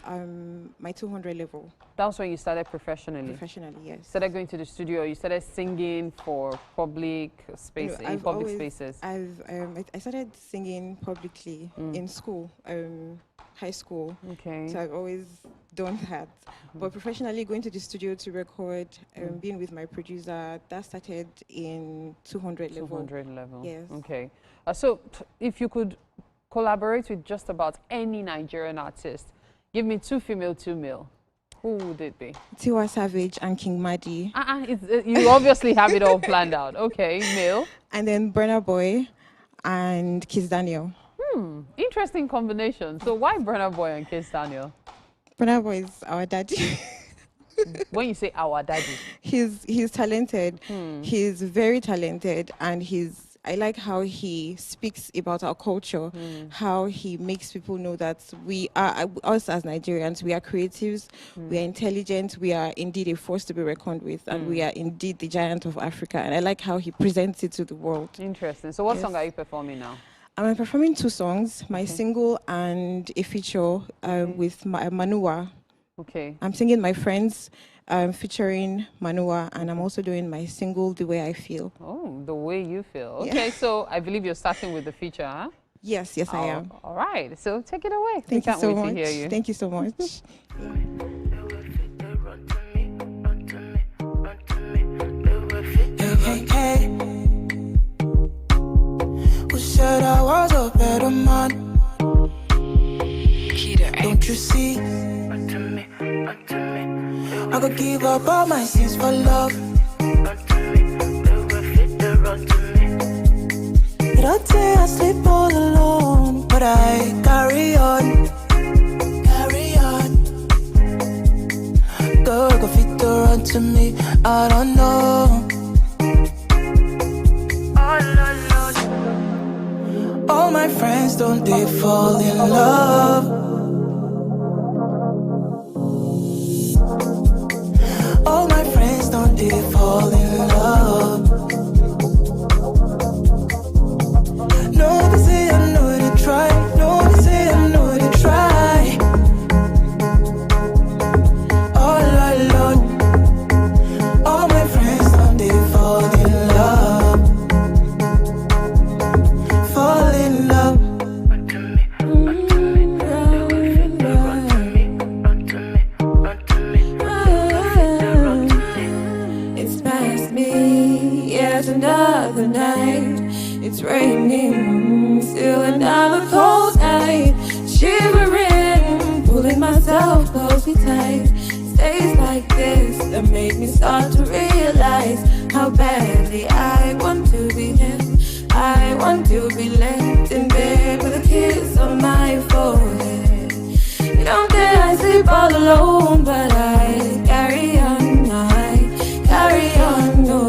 My 200 level.
That was when you started professionally?
Professionally, yes.
Started going to the studio, you started singing for public spaces,
No,
public spaces?
I started singing publicly in school, high school.
Okay.
So I've always done that. But professionally, going to the studio to record, being with my producer, that started in 200 level.
200 level.
Yes.
Okay. So if you could collaborate with just about any Nigerian artist, give me 2 female, 2 male. Who would it be?
Tiwa Savage and King Madi.
You obviously have it all planned out. Okay, male.
And then Burna Boy and Kiss Daniel.
Interesting combination. So why Burna Boy and Kiss Daniel?
Burna Boy is our daddy.
When you say our daddy?
He's talented. He's very talented, and I like how he speaks about our culture, how he makes people know that we are, us as Nigerians, we are creatives, we are intelligent, we are indeed a force to be reckoned with, and we are indeed the giant of Africa. And I like how he presents it to the world.
Interesting. So what song are you performing now?
I'm performing 2 songs, my single and a feature with Manua.
Okay.
I'm singing My Friends, featuring Manua, and I'm also doing my single, The Way I Feel.
Oh, The Way You Feel. Okay, so I believe you're starting with the feature, huh?
Yes, I am.
All right, so take it away.
Thank you so much.
To hear you.
Thank you so much.
Hey, who said I was a better man? Don't you see? I could give up all my sins for love. It all day I sleep all alone, but I carry on. Girl, go fit to run to me, I don't know. All my friends, don't they fall in love? All my friends, don't they fall in love? No, they say I know they try. No, they say I know they try. All alone. All my friends, don't they fall in love? Fall in love.
It's past me, yet another night. It's raining, still another cold night. Shivering, pulling myself closely tight. Days like this that make me start to realize how badly I want to be him. I want to be left in bed with a kiss on my forehead. You don't care I sleep all alone, but I carry on, I carry on, no.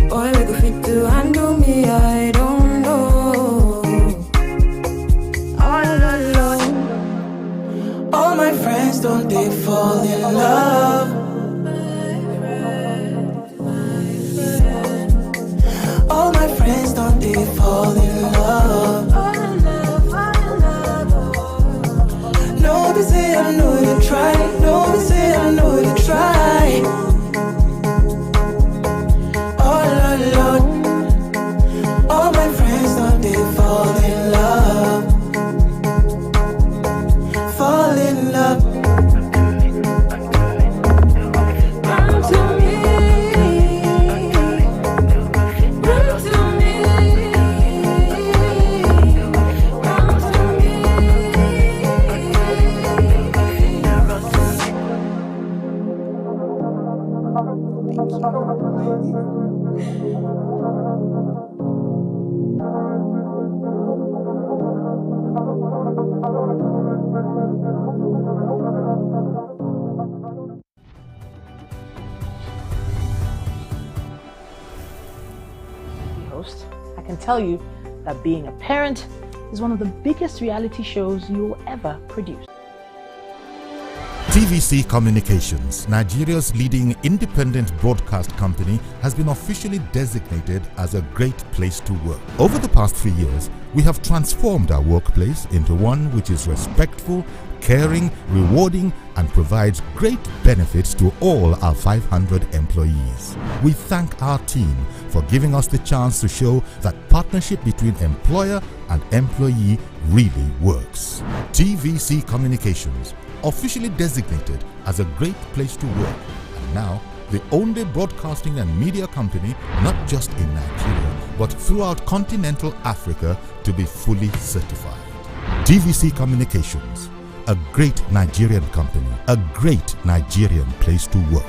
Boy, we could fit to handle me, I don't know. All alone.
All my friends, don't they fall in love? All my friends, don't they fall in love?
Host, I can tell you that being a parent is one of the biggest reality shows you will ever produce.
TVC Communications, Nigeria's leading independent broadcast company, has been officially designated as a great place to work. Over the past 3 years, we have transformed our workplace into one which is respectful, caring, rewarding, and provides great benefits to all our 500 employees. We thank our team for giving us the chance to show that partnership between employer and employee really works. TVC Communications, officially designated as a great place to work, and now the only broadcasting and media company not just in Nigeria but throughout continental Africa to be fully certified. TVC Communications, a great Nigerian company, a great Nigerian place to work.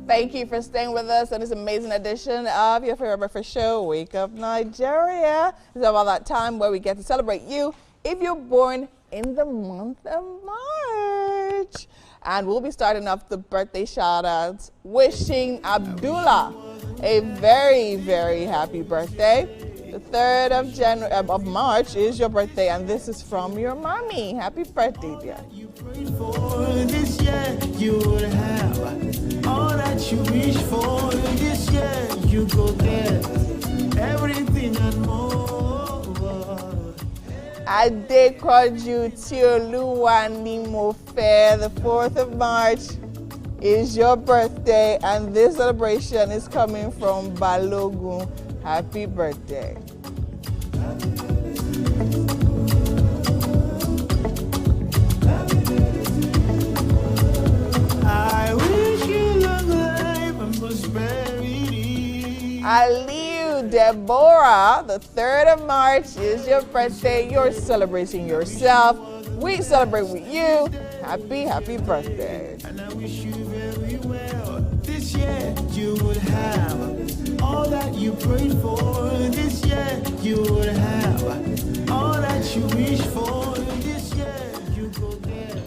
Thank you for staying with us on this amazing edition of your favorite breakfast show, Wake Up Nigeria. It's about that time where we get to celebrate you if you're born in the month of March. And we'll be starting off the birthday shout-outs, wishing Abdullah a very, very happy birthday. The 3rd of March is your birthday, and this is from your mommy. Happy birthday, dear.
For this year you would have all that you wish for. This year you go get everything and more.
Adekoju Tioluwani Mofe, the 4th of March is your birthday, and this celebration is coming from Balogun. Happy birthday.
I wish you long life and prosperity.
Aliu Deborah, the 3rd of March is your birthday. You're celebrating yourself. We celebrate with you. Happy, happy birthday.
And I wish you very well. This year you would have all that you prayed for. This year you would have all that you wish for. This year you go there.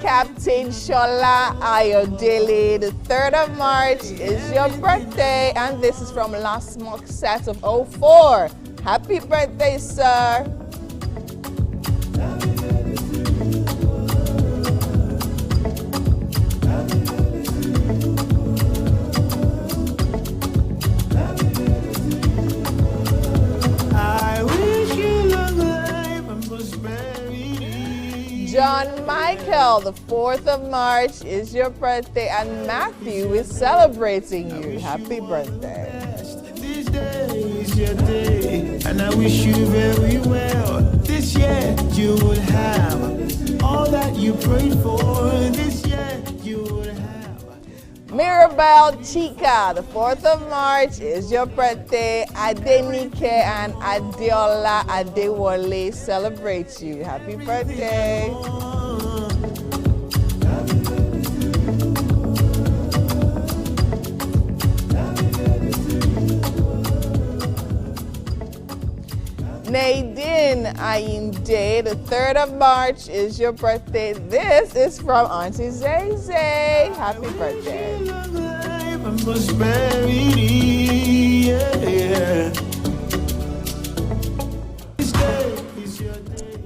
Captain Shola Ayodele, the 3rd of March is your birthday, and this is from last month's set of 04. Happy birthday, sir.
I wish you long life and prosperity.
John Michael, the 4th of March is your birthday, and Matthew is celebrating you. Happy birthday.
This day is your day, and I wish you very well. This year you would have all that you prayed for. This year you would have.
Mirabelle Chika, the 4th of March is your birthday. Adenike and Adeola Adewale celebrate you. Happy birthday. Nadine Ayinde, the 3rd of March is your birthday. This is from Auntie Zay Zay. Happy birthday.
And prosperity, yeah. This day is your day.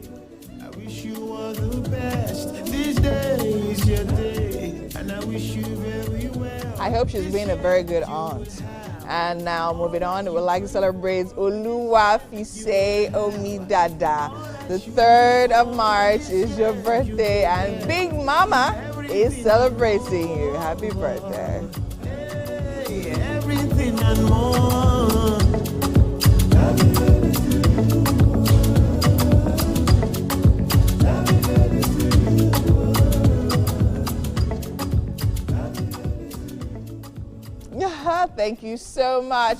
I wish you all the best. This day is your day, and I wish you very well.
I hope she's being a very good aunt. And now moving on, we would like to celebrate Oluwafise Omidada. The 3rd of March is your birthday, and Big Mama is celebrating you. Happy birthday.
Everything and more.
Thank you so much.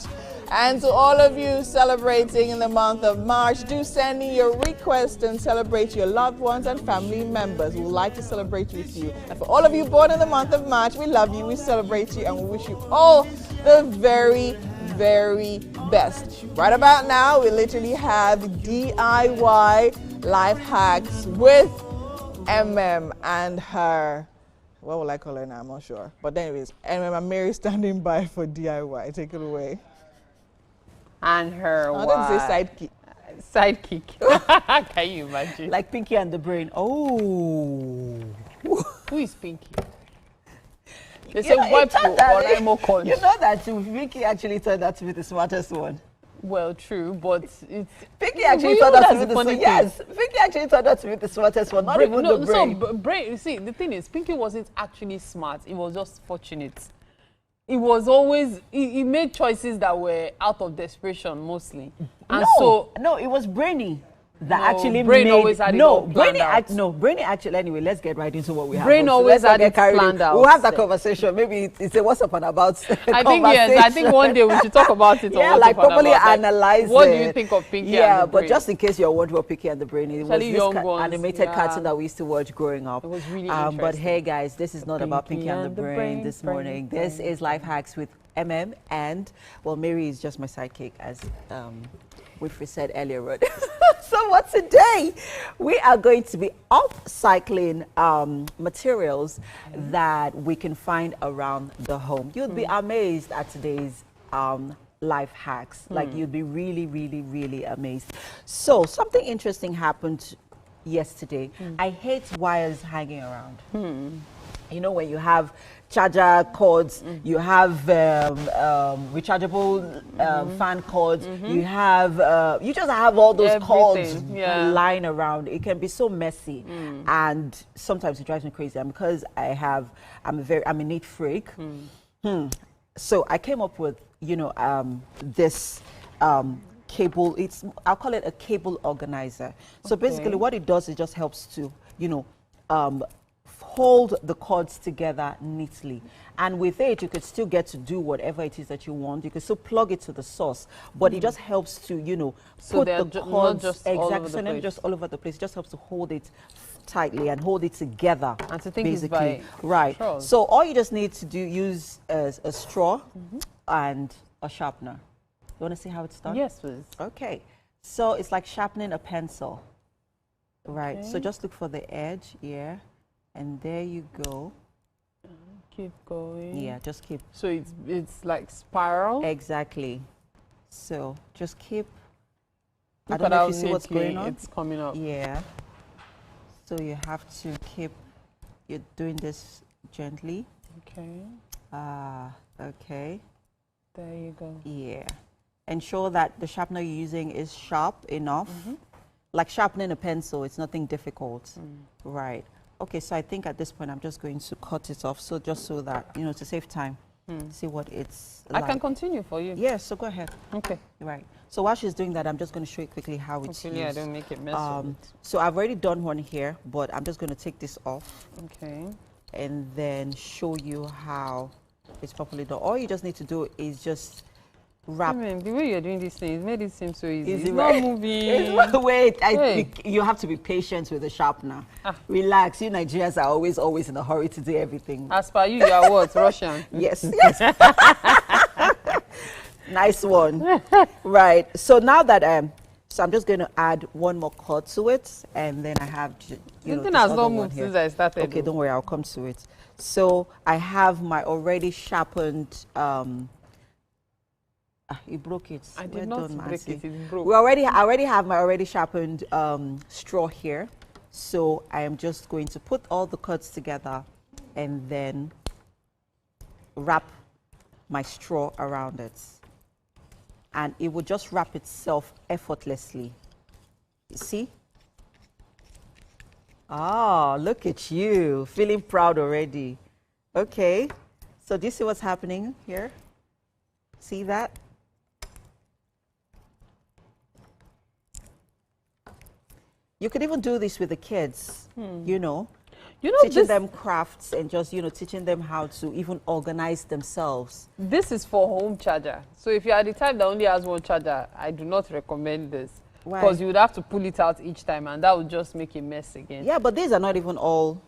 And to all of you celebrating in the month of March, do send in your request and celebrate your loved ones and family members. We would like to celebrate with you. And for all of you born in the month of March, we love you, we celebrate you, and we wish you all the very, very best. Right about now, we literally have DIY life hacks with and her. What will I call her now? I'm not sure. But anyways, and Mary standing by for DIY. Take it away.
And her
I want to say
sidekick. Sidekick. Can you imagine?
Like Pinky and the Brain. Oh.
Who is Pinky? They say white people or more called.
You know that Pinky actually turned out to be the smartest one.
Well, true, but it's
Pinky actually turned out to be the smartest. Yes, Pinky actually turned out to be the smartest one, not even the brain.
So brain. See, the thing is, Pinky wasn't actually smart. It was just fortunate. It was always he made choices that were out of desperation mostly, and
no, it was brainy. That actually
brain
made,
always had it all planned
out. Brainy actually. Anyway, let's get right into what we have.
Brain always had it planned out.
We'll have that conversation. Maybe it's a what's up and about.
I think yes. I think one day we should talk about it.
Yeah, like properly analyze.
What do you think of Pinky and the Brain?
But just in case you're wondering what Pinky and the Brain is, it was this animated cartoon that we used to watch growing up.
It was really interesting.
But hey, guys, this is not about Pinky and the Brain this morning. This is Life Hacks with and well, Mary is just my sidekick, as Winfrey said earlier on. So what today? We are going to be upcycling materials that we can find around the home. You'd be amazed at today's life hacks. Like you'd be really, really, really amazed. So something interesting happened yesterday. I hate wires hanging around. You know, when you have charger cords, you have rechargeable fan cords, you have you just have all those cords lying around. It can be so messy, and sometimes it drives me crazy. And because I'm a neat freak, so I came up with this cable. I'll call it a cable organizer. So basically, what it does, it just helps to hold the cords together neatly, and with it you could still get to do whatever it is that you want. You could still plug it to the source, but it just helps to put the cords not just all over the place. It just helps to hold it tightly and hold it together,
and to think
basically right. So all you just need to do use a straw and a sharpener. You want to see how it's done?
Yes, please.
Okay, so it's like sharpening a pencil, right? So just look for the edge here. And there you go.
Keep going.
Yeah, just keep.
So it's like spiral?
Exactly. So just keep.
Look,
I don't know if you see what's going on.
It's coming up.
Yeah. So you have to keep. You're doing this gently.
Okay.
Okay.
There you go.
Yeah. Ensure that the sharpener you're using is sharp enough. Like sharpening a pencil, it's nothing difficult. Right. Okay, so I think at this point I'm just going to cut it off, so just so that, to save time, see what it's like.
I can continue for you.
Yes, so go ahead.
Okay.
Right. So while she's doing that, I'm just going to show you quickly how it's used.
Yeah, don't make it messy.
So I've already done one here, but I'm just going to take this off.
Okay.
And then show you how it's properly done. All you just need to do is just wrap.
The way you're doing this thing, it made it seem so easy.
It's
not moving.
Wait, you have to be patient with the sharpener. Relax. You Nigerians are always in a hurry to do everything.
As per you are what? Russian?
Yes. Nice one. Right. So now that So I'm just going to add one more cord to it, and then I have, you know,
This thing
this
has
other
not
one
moved
here.
since I started.
Okay, don't worry, I'll come to it. So I have my already sharpened. You broke it.
I did
Well
not
done,
break
Nancy.
it. It broke.
I already have my already sharpened straw here. So I am just going to put all the cords together and then wrap my straw around it. And it will just wrap itself effortlessly. You see? Oh, look at you, feeling proud already. Okay, so do you see what's happening here? See that? You could even do this with the kids, you know, teaching them crafts and just, you know, teaching them how to even organize themselves.
This is for home charger. So if you are the type that only has one charger, I do not recommend this.
Why?
Because you would have to pull it out each time, and that would just make a mess again.
Yeah, but these are not even all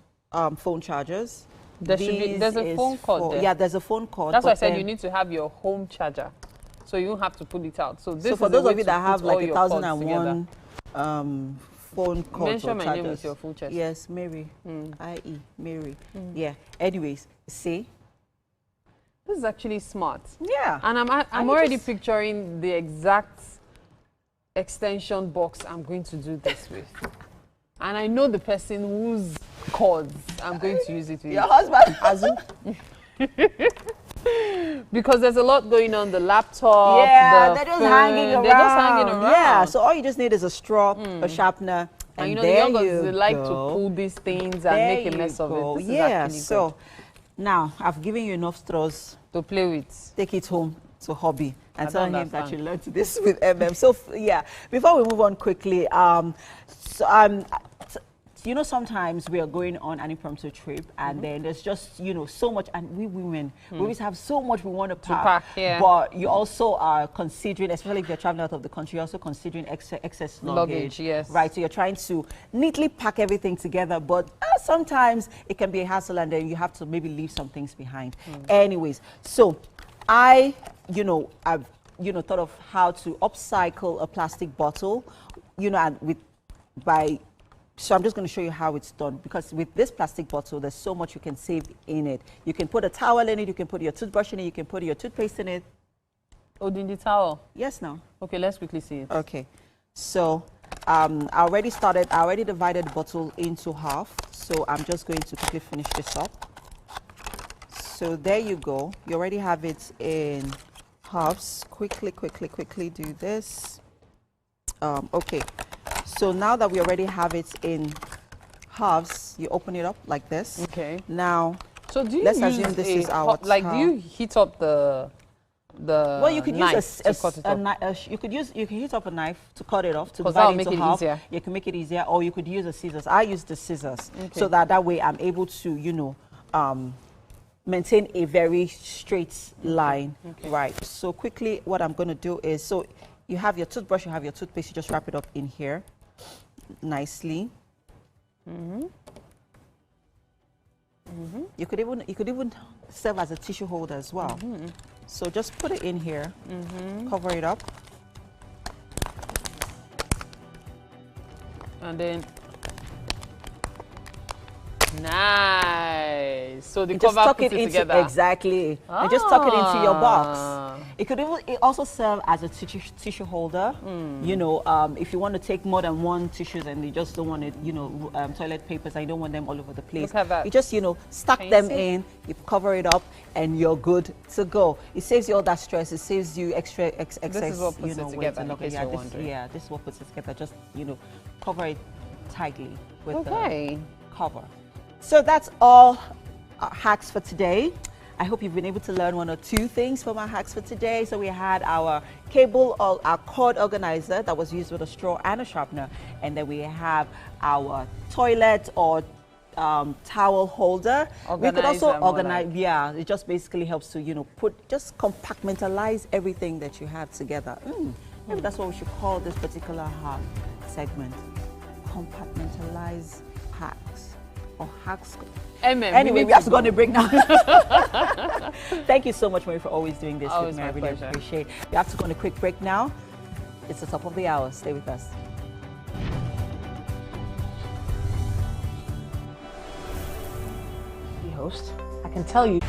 phone chargers.
There's a phone cord there.
Yeah, there's a phone cord.
That's why I said you need to have your home charger, so you don't have to pull it out. So this
So for
is
those
a way
of you
to
that have
put all
like
your cords
1001 phone cords
Mention
or
my
chargers.
name with your full chest.
Yes, Mary. I.E. Mary. Yeah. Anyways, see.
This is actually smart.
Yeah.
And I'm already picturing the exact extension box I'm going to do this with. And I know the person whose cords I'm going to use it with.
Your husband, Azu.
Because there's a lot going on, the laptop,
Yeah,
the
they're just
phone,
hanging around.
They're just hanging around.
Yeah, so all you just need is a straw, a sharpener,
And
and
you know,
there
the youngers,
you
they like to
go.
pull these things and
There
make a mess
you
of
go.
it. This is
Yeah,
actually
so
good.
now I've given you enough straws
to play with.
Take it home to hobby and
I
tell
don't
him that you
understand.
learned this with So yeah, before we move on quickly, you know, sometimes we are going on an impromptu trip and then there's just, you know, so much, and we women, we always have so much we want to pack.
Yeah.
But you also are considering, especially if you're traveling out of the country, you're also considering excess luggage.
Yes.
Right, so you're trying to neatly pack everything together, but sometimes it can be a hassle and then you have to maybe leave some things behind. Anyways, so I've, thought of how to upcycle a plastic bottle, you know, and so I'm just going to show you how it's done, because with this plastic bottle, there's so much you can save in it. You can put a towel in it, you can put your toothbrush in it, you can put your toothpaste in it.
Oh, in the towel?
Yes, now.
Okay, let's quickly see it.
Okay. So I already divided the bottle into half. So I'm just going to quickly finish this up. So there you go. You already have it in halves. Quickly do this. Okay. So now that we already have it in halves, you open it up like this.
Okay.
Now,
so do you
let's
use
assume this is our
do you heat up the
well, you could
knife
use
to cut it off?
you could heat up a knife to cut it off, to
'Cause
divide
that'll
it
make
into
it
half.
easier.
You can make it easier, or you could use the scissors. I use the scissors,
Okay.
so that way I'm able to, maintain a very straight line.
Okay.
Right. So quickly, what I'm going to do is, so you have your toothbrush, you have your toothpaste, you just wrap it up in here nicely. You could even serve as a tissue holder as well. So just put it in here, cover it up,
and then nice. So the
you just
cover
tuck
puts
it
it
into
together.
exactly. And just tuck it into your box.
Ah.
It also serve as a tissue holder. If you want to take more than one tissues and you just don't want it, toilet papers, and you don't want them all over the place.
Look at that.
You just stack
Can you
them
see?
in, you cover it up, and you're good to go. It saves you all that stress. It saves you excess.
This is what puts it
weight
together,
and
in case you're wondering.
this is what puts it together. Just cover it tightly with
Okay.
the cover. So that's all hacks for today. I hope you've been able to learn one or two things from our hacks for today. So we had our our cord organizer that was used with a straw and a sharpener. And then we have our toilet or towel holder. We could also organize, it just basically helps to, just compartmentalize everything that you have together. Maybe that's what we should call this particular hack segment. Compartmentalize hacks. Or hacks. Anyway, we have to go on a break now. Thank you so much, Mary, for always doing this with me. I really appreciate it. We have to go on a quick break now. It's the top of the hour. Stay with us.
Host, I can tell you.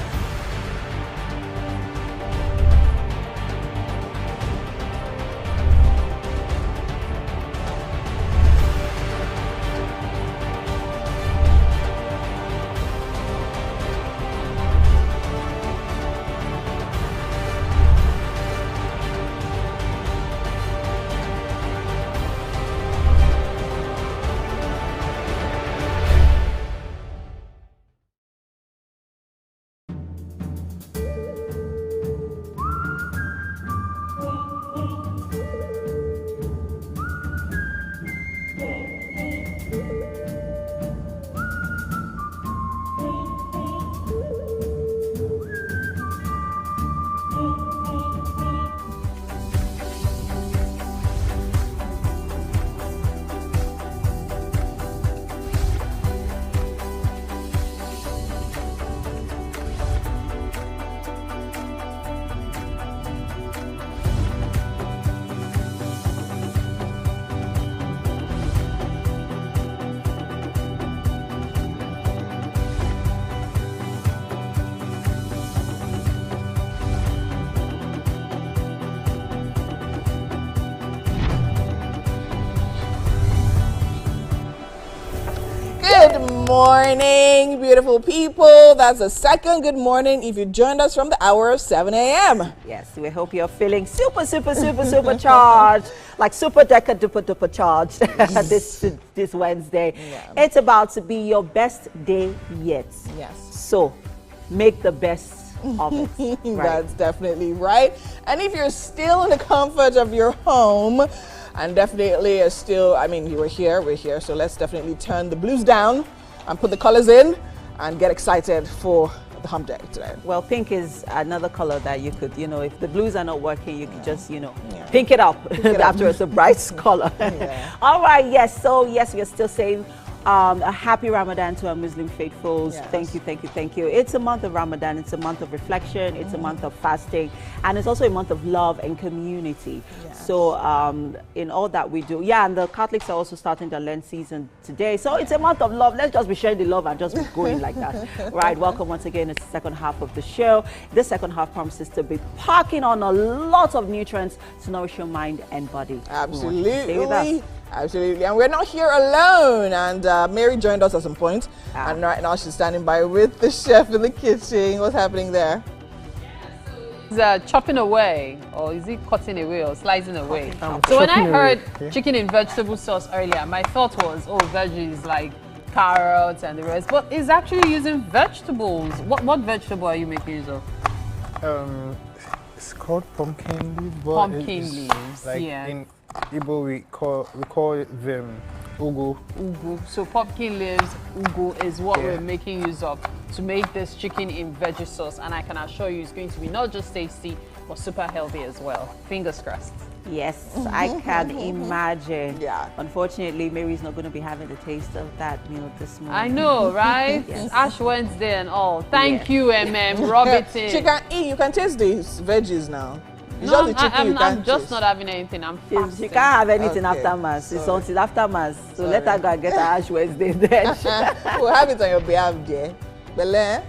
Good morning, beautiful people. That's the second good morning if you joined us from the hour of 7 a.m.
Yes, we hope you're feeling super charged, like super duper charged this Wednesday.
Yeah.
It's about to be your best day yet.
Yes.
So make the best of it. Right?
That's definitely right. And if you're still in the comfort of your home, and definitely are still, I mean, we're here, so let's definitely turn the blues down and put the colors in and get excited for the hump day today.
Well, pink is another color that you could, if the blues are not working, you could just, pink it up after it's a bright color.
Yeah.
All right, yes. So, yes, we are still saying a happy Ramadan to our Muslim faithfuls.
Yes.
Thank you. It's a month of Ramadan. It's a month of reflection. It's a month of fasting. And it's also a month of love and community.
Yes.
So in all that we do. Yeah, and the Catholics are also starting their Lent season today. So it's a month of love. Let's just be sharing the love and just be going like that. Right, welcome once again. It's the second half of the show. This second half promises to be packing on a lot of nutrients to nourish your mind and body.
Absolutely.
Stay with us.
Absolutely. And we're not here alone. And Mary joined us at some point. And right now she's standing by with the chef in the kitchen. What's happening there?
He's chopping away, or is he cutting away or slicing away?
I'm
So when I
chopping away,
heard
okay.
chicken in vegetable sauce earlier, my thought was, oh, veggies like carrots and the rest. But it's actually using vegetables. What vegetable are you making use of?
It's called pumpkin leaf. But
Pumpkin
it's
leaves,
Like
yeah.
in Igbo, we call them ugu.
Ugu. So pumpkin leaves, ugu is what
Yeah.
we're making use of to make this chicken in veggie sauce. And I can assure you it's going to be not just tasty, but super healthy as well. Fingers crossed.
Yes, I can imagine.
Yeah.
Unfortunately, Mary's not going to be having the taste of that meal this morning.
I know, right?
Yes.
Ash Wednesday and all. Thank
Yeah.
you, MM. Rub it in.
She can eat. You can taste these veggies now. It's
No,
just the chicken you
I'm
can't
just
taste.
not having anything. I'm
She
fasting.
can't have anything
Okay.
after Mass. It's
Sorry.
until after Mass. So let
Sorry.
her go and get her Ash Wednesday then.
We'll have it on your behalf, dear. Belen.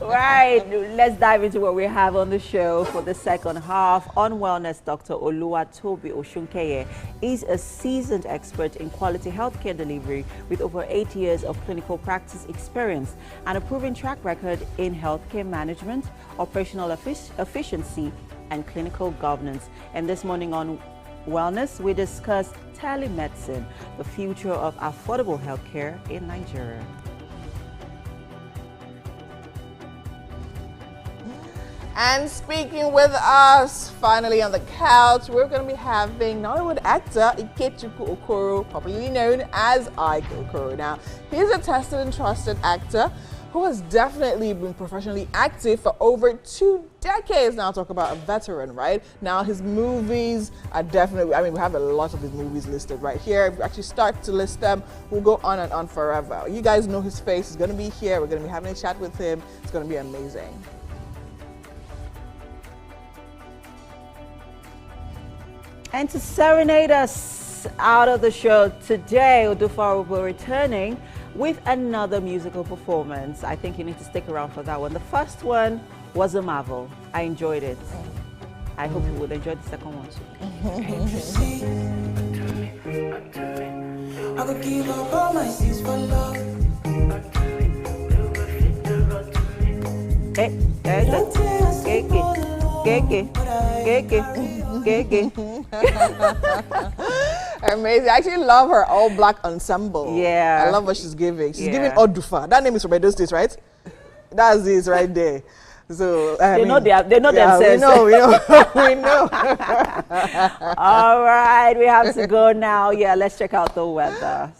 Right, let's dive into what we have on the show for the second half. On wellness, Dr. Oluwatobi Oshunkeye is a seasoned expert in quality healthcare delivery with over 8 years of clinical practice experience and a proven track record in healthcare management, operational efficiency, and clinical governance. And this morning on Wellness, we discuss telemedicine, the future of affordable healthcare in Nigeria.
And speaking with us, finally on the couch, we're going to be having Nollywood actor Ikechukwu Okoro, popularly known as Ike Okoro. Now, he's a tested and trusted actor who has definitely been professionally active for over 2 decades now. Talk about a veteran, right? Now, his movies are definitely, I mean, we have a lot of his movies listed right here. If we actually start to list them, we'll go on and on forever. You guys know his face. He's going to be here. We're going to be having a chat with him. It's going to be amazing.
And to serenade us out of the show today, Odufa will be returning with another musical performance. I think you need to stick around for that one. The first one was a marvel. I enjoyed it. I hope you would enjoy the second one too.
I could give up all my sins for love.
Amazing. I actually love her all black ensemble.
Yeah.
I love what she's giving. She's giving Odufa. That name is from Edo State, right? That's it right there. So
they know themselves.
We know. We know.
All right, we have to go now. Yeah, let's check out the weather.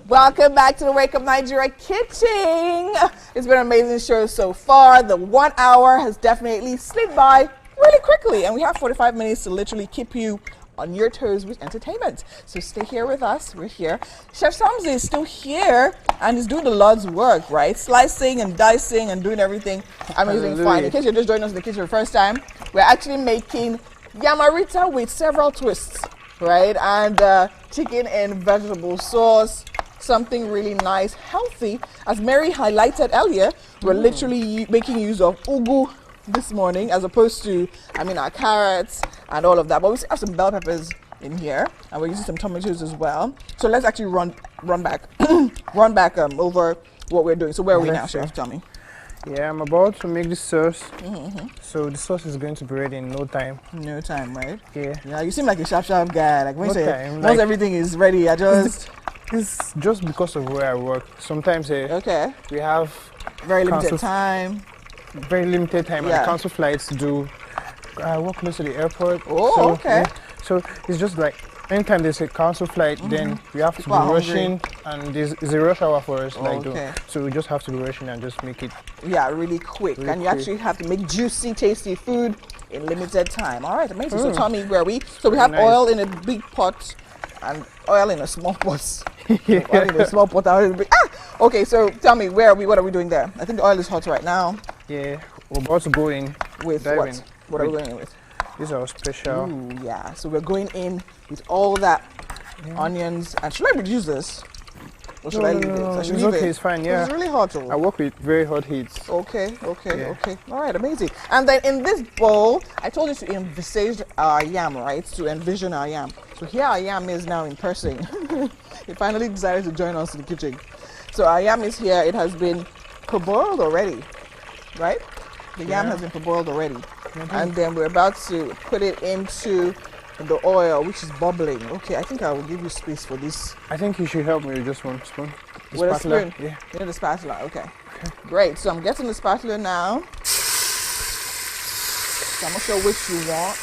Welcome back to the Wake Up Nigeria Kitchen. It's been an amazing show so far. The 1 hour has definitely slid by really quickly, and we have 45 minutes to literally keep you on your toes with entertainment. So stay here with us. We're here. Chef Samzi is still here and is doing the Lord's work, right? Slicing and dicing and doing everything amazing fine. In case you're just joining us in the kitchen for the first time, we're actually making yamarita with several twists, right? And chicken and vegetable sauce. Something really nice, healthy. As Mary highlighted earlier, we're literally making use of ugu this morning, as opposed to, our carrots and all of that. But we still have some bell peppers in here, and we're using some tomatoes as well. So let's actually run back over what we're doing. So where are we now, Chef? Tell me.
Yeah, I'm about to make this sauce. So the sauce is going to be ready in no time.
No time, right?
Yeah.
You seem like a sharp guy. Like when you say
time,
once everything is ready,
It's just because of where I work. Sometimes we have
very limited time.
And council flights do. I work close to the airport.
Oh, okay.
So it's just like anytime there's a council flight, then we have to be rushing, and it's a rush hour for us. So we just have to be rushing and just make it.
Yeah, really quick. And you actually have to make juicy, tasty food in limited time. All right, amazing. So tell me where we. So we have oil in a big pot and oil in a small pot. Oil in a small pot. Okay, so tell me where are we? What are we doing there? I think the oil is hot right now.
Yeah, we're about to go in
with what? What are we going in with?
This is our special.
Ooh, yeah. So we're going in with all that onions. And should I reduce this? Or should I leave it? I should
it's
leave
okay,
it.
it's fine, yeah.
It's really hot.
I work with very hot heats.
Okay. All right, amazing. And then in this bowl, I told you to envisage our yam, right? To envision our yam. So here our yam is now in person. He finally decided to join us in the kitchen. So our yam is here. It has been parboiled already, right? The yam has been parboiled already. And then we're about to put it into the oil, which is bubbling. Okay, I think I will give you space for this.
I think you should help me with just one spoon.
With a spoon?
Yeah.
You need the spatula, okay. Great, so I'm getting the spatula now. So I'm not sure which you want.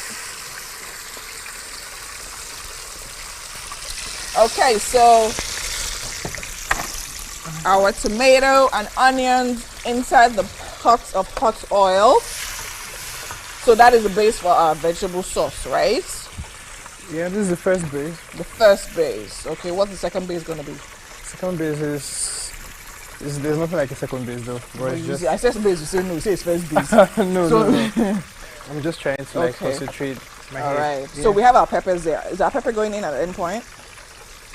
Okay, so our tomato and onions inside the pot of hot oil. So that is the base for our vegetable sauce, right?
Yeah, this is the first base.
The first base. Okay, what's the second base going to be?
Second base is there's nothing like a second base though. But it's just
I said base, you say no, you say it's first base.
no. I'm just trying to like concentrate my head.
Alright,
Yeah.
so we have our peppers there. Is our pepper going in at any point?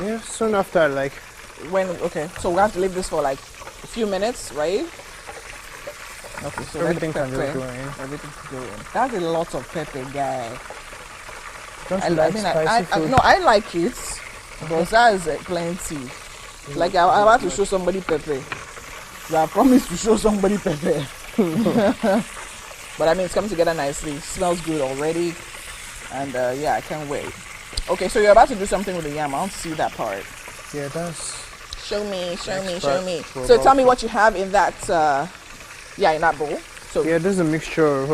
Yeah, soon after like.
Okay, so we have to leave this for like a few minutes, right? Okay, so
Everything
let
can
the
just
pepper,
go in.
everything can go in. That's a lot of pepper, guy.
Don't you like spicy food?
No, I like it, but that is plenty. Like I want to show somebody pepper. So I promised to show somebody pepper. But I mean, it's coming together nicely. It smells good already, and yeah, I can't wait. Okay, so you're about to do something with the yam. I don't see that part.
Yeah, that's.
Show me.
For
So tell me what you have in that. In that bowl. So
yeah, this is a mixture of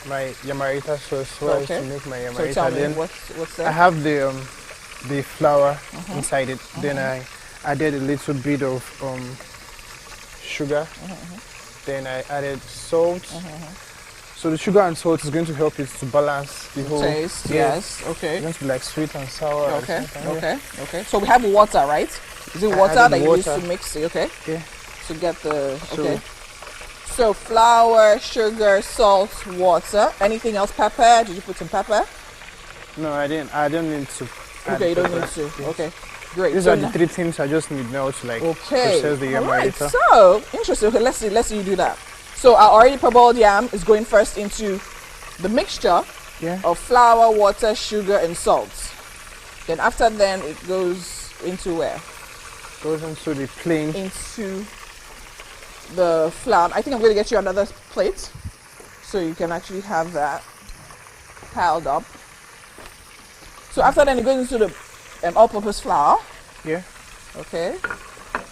my yamarita sauce. What to make my yamarita?
So tell me
then
what's that?
I have the flour inside it. Then I added a little bit of sugar. Then I added salt. So the sugar and salt is going to help it to balance the whole
taste. Yes. Okay.
It's going to be like sweet and sour.
Okay. Okay. So we have water, right? Is it water that you use to mix it? Okay.
Yeah.
To get the So flour, sugar, salt, water. Anything else? Pepper? Did you put some pepper?
No, I didn't. I don't need to.
Okay, you don't need to. Yes. Okay. Great.
These are the three things I just need now to like process the yam.
Right. So interesting. Okay, let's see you do that. So our already parboiled yam is going first into the mixture of flour, water, sugar, and salt. Then after it goes into where?
Goes into the plain.
Into the flour. I think I'm going to get you another plate so you can actually have that piled up. So after it goes into the all-purpose flour.
Yeah.
Okay.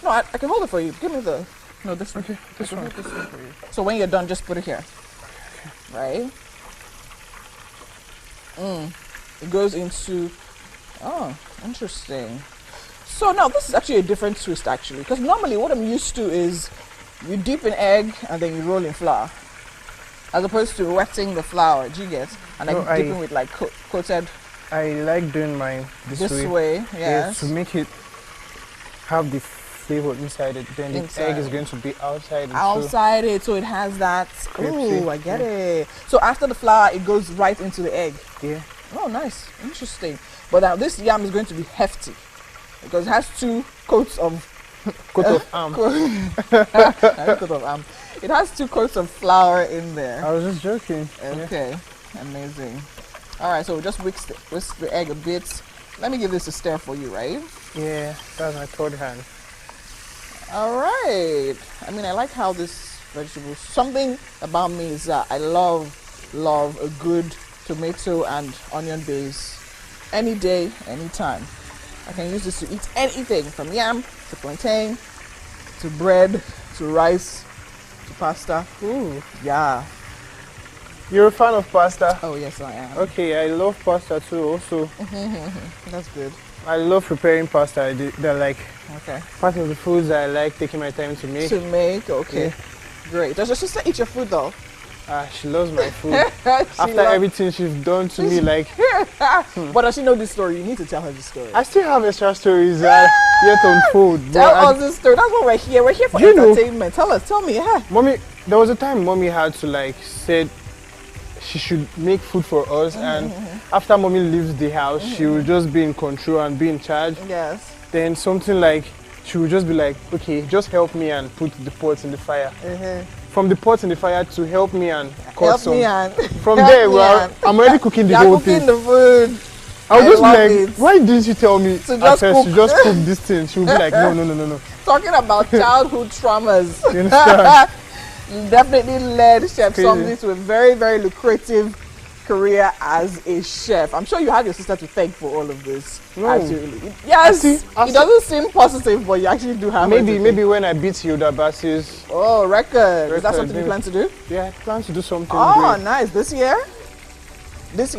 No, I can hold it for you. Give me the. No, this one.
Okay, this one.
This one for you. So when you're done, just put it here. Right? It goes into. Oh, interesting. So now this is actually a different twist, actually, because normally what I'm used to is you dip in egg and then you roll in flour, as opposed to wetting the flour. Do you get? And then dipping with like coated.
I like doing mine this
way. Yes.
To make it have the flavor inside it. Then the egg is going to be outside.
Outside it, so it has that. Oh, I get it. So after the flour, it goes right into the egg.
Yeah.
Oh, nice, interesting. But now this yam is going to be hefty because it has 2 coats of
ham.
It has 2 coats of flour in there.
I was just joking.
Okay, amazing. All right, so we'll just whisk the egg a bit. Let me give this a stir for you, right?
Yeah, that's my third hand.
All right. I mean, I like how this vegetable. Something about me is that I love a good tomato and onion base. Any day, anytime. I can use this to eat anything from yam to plantain to bread to rice to pasta.
Ooh.
Yeah.
You're a fan of pasta?
Oh, yes, I am.
Okay, I love pasta too also.
That's good.
I love preparing pasta. They're like part of the foods I like taking my time to make.
Okay. Yeah. Great. Does your sister eat your food though?
She loves my food. After everything she's done to me, like.
But does she know this story? You need to tell her this story.
I still have extra stories yet unfold.
Tell us this story. That's what we're here. We're here for entertainment. Tell me. Yeah.
Mommy, there was a time Mommy had to like said she should make food for us, and after Mommy leaves the house, she will just be in control and be in charge.
Yes.
Then something like she would just be like, okay, just help me and put the pots in the fire. From the pots in the fire to help me and cut some. From there, I'm already cooking the whole thing.
The food.
I would just be like, why didn't you tell me to just cook this thing? She would be like, no.
Talking about childhood traumas. You understand? You definitely led Chef Somebody to a very, very lucrative career as a chef. I'm sure you have your sister to thank for all of this.
No.
Absolutely. Yes. It doesn't seem positive, but you actually do have
maybe when I beat Hilda Bass's
record. Is that something you plan to do?
Yeah, I plan to do something
great.
Nice.
This year?
This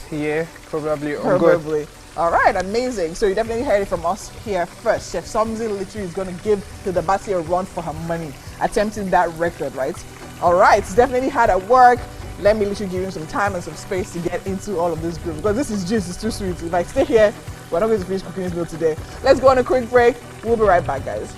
year, Probably. Oh, good.
Probably. All right, amazing. So you definitely heard it from us here first. Chef Somzi literally is going to give the Dabasi a run for her money, attempting that record, right? All right, it's definitely hard at work. Let me literally give him some time and some space to get into all of this group, because this is juice, it's too sweet. If I stay here, we're not going to finish cooking this meal today. Let's go on a quick break. We'll be right back, guys.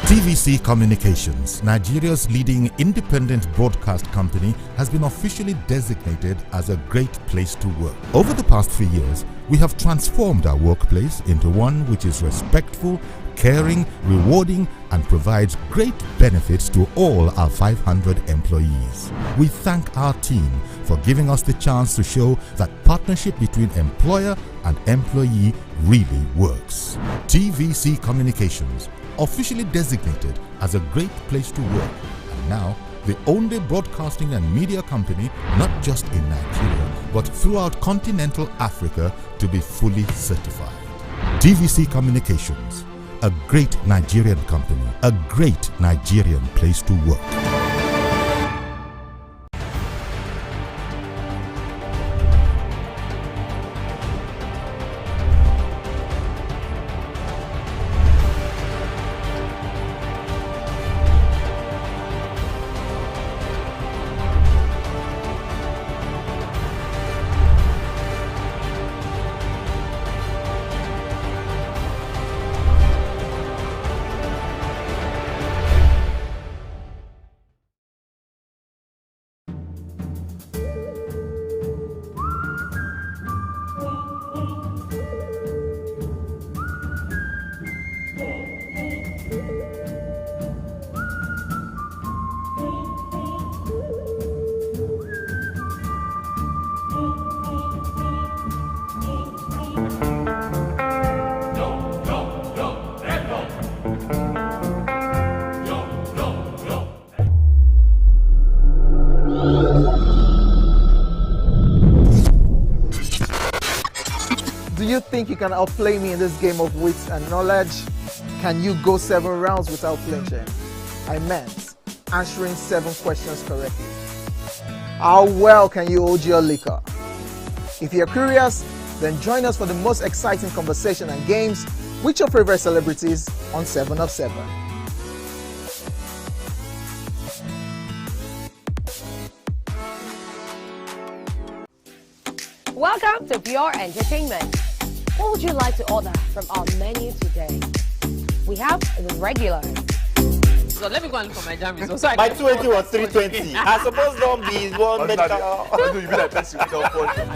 TVC Communications, Nigeria's leading independent broadcast company, has been officially designated as a great place to work. Over the past 3 years, we have transformed our workplace into one which is respectful, caring, rewarding, and provides great benefits to all our 500 employees. We thank our team for giving us the chance to show that partnership between employer and employee really works. TVC Communications, officially designated as a great place to work, and now the only broadcasting and media company not just in Nigeria but throughout continental Africa to be fully certified. TVC Communications, a great Nigerian company, a great Nigerian place to work.
Do you think you can outplay me in this game of wits and knowledge? Can you go 7 rounds without flinching? I meant answering 7 questions correctly. How well can you hold your liquor? If you're curious, then join us for the most exciting conversation and games with your favorite celebrities on 7 of 7.
Welcome to Pure Entertainment. What would you like to order from our menu today? We have the regular.
So let me go and look for my jam results.
My 280 was 320. I suppose don't be one medical.
You be like person with no fortune.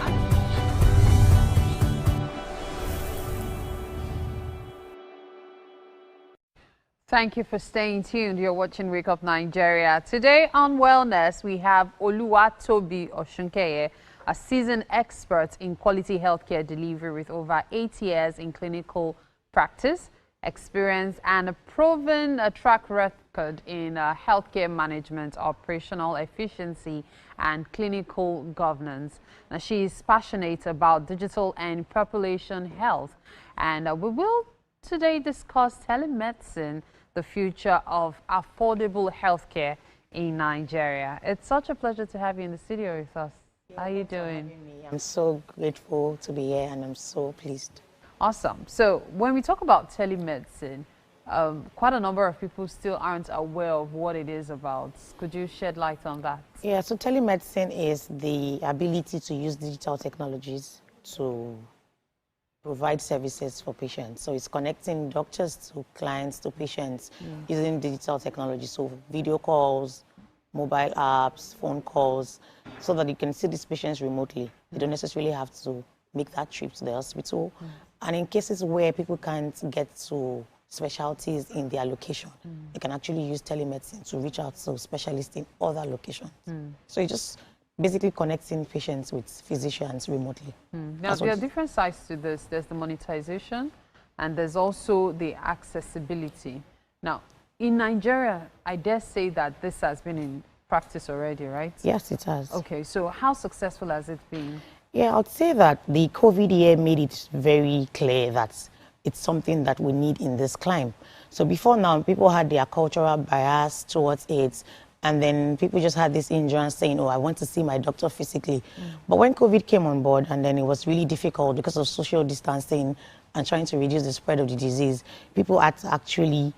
Thank you for staying tuned. You're watching Wake Up Nigeria. Today on Wellness, we have Oluwatobi Oshunkeye, a seasoned expert in quality healthcare delivery with over 8 years in clinical practice, experience, and a proven track record in healthcare management, operational efficiency, and clinical governance. Now, she is passionate about digital and population health, and we will today discuss telemedicine, the future of affordable healthcare in Nigeria. It's such a pleasure to have you in the studio with us. How are you doing?
I'm so grateful to be here and I'm so pleased.
Awesome. So when we talk about telemedicine, quite a number of people still aren't aware of what it is about. Could you shed light on that?
Yeah, so telemedicine is the ability to use digital technologies to provide services for patients. So it's connecting doctors to clients to patients using digital technology. So video calls, mobile apps, phone calls, so that you can see these patients remotely. You don't necessarily have to make that trip to the hospital. And in cases where people can't get to specialties in their location, they can actually use telemedicine to reach out to specialists in other locations. So it's just basically connecting patients with physicians remotely.
Now, there are different sides to this. There's the monetization, and there's also the accessibility. Now, in Nigeria, I dare say that this has been in practice already, right?
Yes, it has.
Okay, so how successful has it been?
Yeah, I'd say that the COVID year made it very clear that it's something that we need in this climb. So before now, people had their cultural bias towards it, and then people just had this endurance saying, oh, I want to see my doctor physically. But when COVID came on board, and then it was really difficult because of social distancing and trying to reduce the spread of the disease, people had to actually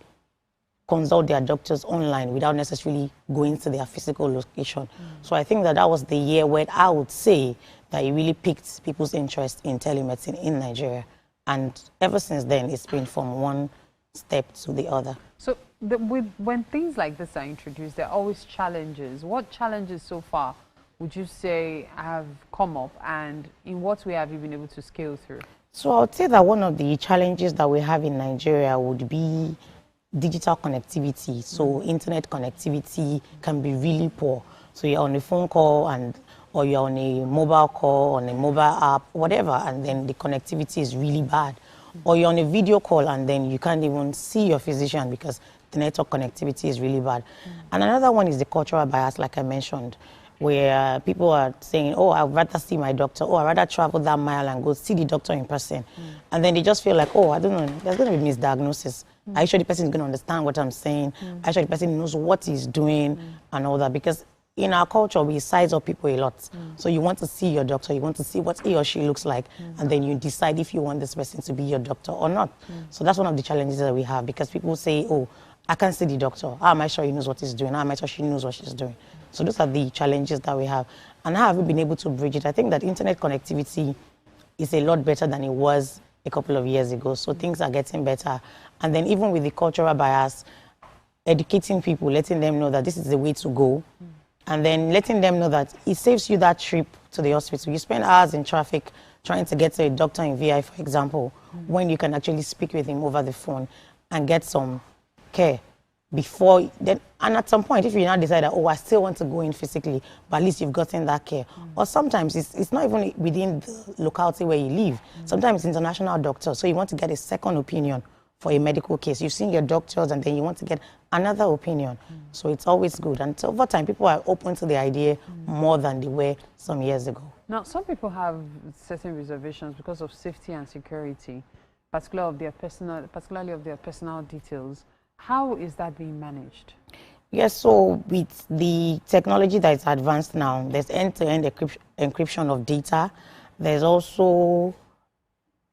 consult their doctors online without necessarily going to their physical location. So I think that that was the year where I would say that it really piqued people's interest in telemedicine in Nigeria. And ever since then, it's been from one step to the other.
So when things like this are introduced, there are always challenges. What challenges so far would you say have come up, and in what way have you been able to scale through?
So I would say that one of the challenges that we have in Nigeria would be digital connectivity. So internet connectivity can be really poor. So you're on a phone call or you're on a mobile call, on a mobile app, whatever, and then the connectivity is really bad. Or you're on a video call and then you can't even see your physician because the network connectivity is really bad. And another one is the cultural bias, like I mentioned, where people are saying, oh, I'd rather see my doctor, oh, I'd rather travel that mile and go see the doctor in person. And then they just feel like, oh, I don't know, there's going to be misdiagnosis. Are you sure the person is going to understand what I'm saying? Are you sure the person knows what he's doing and all that? Because in our culture, we size up people a lot. So you want to see your doctor, you want to see what he or she looks like, and then you decide if you want this person to be your doctor or not. So that's one of the challenges that we have, because people say, oh, I can't see the doctor. How am I sure he knows what he's doing? How am I sure she knows what she's doing? So those are the challenges that we have. And how have we been able to bridge it? I think that internet connectivity is a lot better than it was a couple of years ago. So things are getting better. And then even with the cultural bias, educating people, letting them know that this is the way to go. And then letting them know that it saves you that trip to the hospital. You spend hours in traffic trying to get to a doctor in VI, for example, when you can actually speak with him over the phone and get some care before then. And at some point, if you now decide that, oh, I still want to go in physically, but at least you've gotten that care. Or sometimes it's not even within the locality where you live. Sometimes it's international doctor, so you want to get a second opinion for a medical case. You've seen your doctors and then you want to get another opinion. So it's always good. And so over time, people are open to the idea more than they were some years ago.
Now, some people have certain reservations because of safety and security, particularly of their personal details. How is that being managed?
Yes, so with the technology that is advanced now, there's end-to-end encryption of data. There's also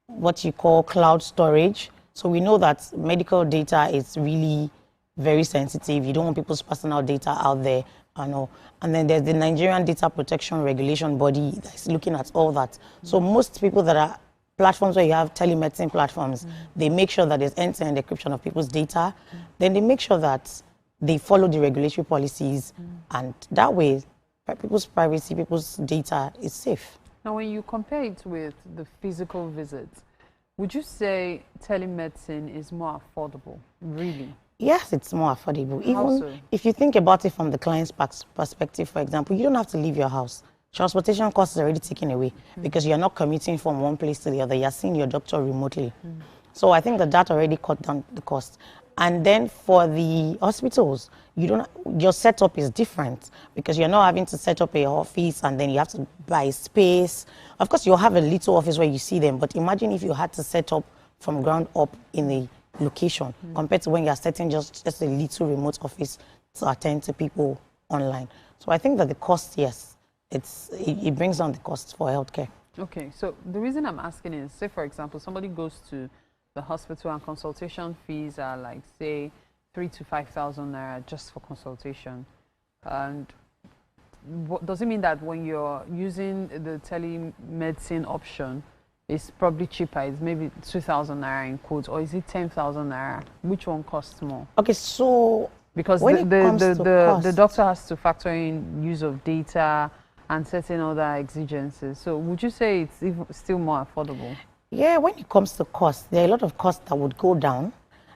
what you call cloud storage. So we know that medical data is really very sensitive. You don't want people's personal data out there. And then there's the Nigerian Data Protection Regulation Body that's looking at all that. So most people that are platforms where you have telemedicine platforms, they make sure that there's end-to-end encryption of people's data. Then they make sure that they follow the regulatory policies. And that way, people's privacy, people's data is safe.
Now, when you compare it with the physical visits, would you say telemedicine is more affordable, really?
Yes, it's more affordable.
How
Even
so?
if you think about it from the client's perspective, for example, you don't have to leave your house. Transportation costs is already taken away because you're not commuting from one place to the other. You're seeing your doctor remotely. So I think that already cut down the cost. And then for the hospitals, your setup is different because you're not having to set up an office and then you have to buy space. Of course, you'll have a little office where you see them, but imagine if you had to set up from ground up in a location compared to when you're setting just a little remote office to attend to people online. So I think that the cost, yes, it brings down the cost for healthcare.
Okay, so the reason I'm asking is, say for example, somebody goes to the hospital and consultation fees are like, say, 3,000 to 5,000 naira just for consultation. And does it mean that when you're using the telemedicine option, it's probably cheaper? It's maybe 2,000 naira in quotes, or is it 10,000 naira? Which one costs more?
Okay, so
because the doctor has to factor in use of data and certain other exigencies. So would you say it's still more affordable?
Yeah, when it comes to cost, there are a lot of costs that would go down,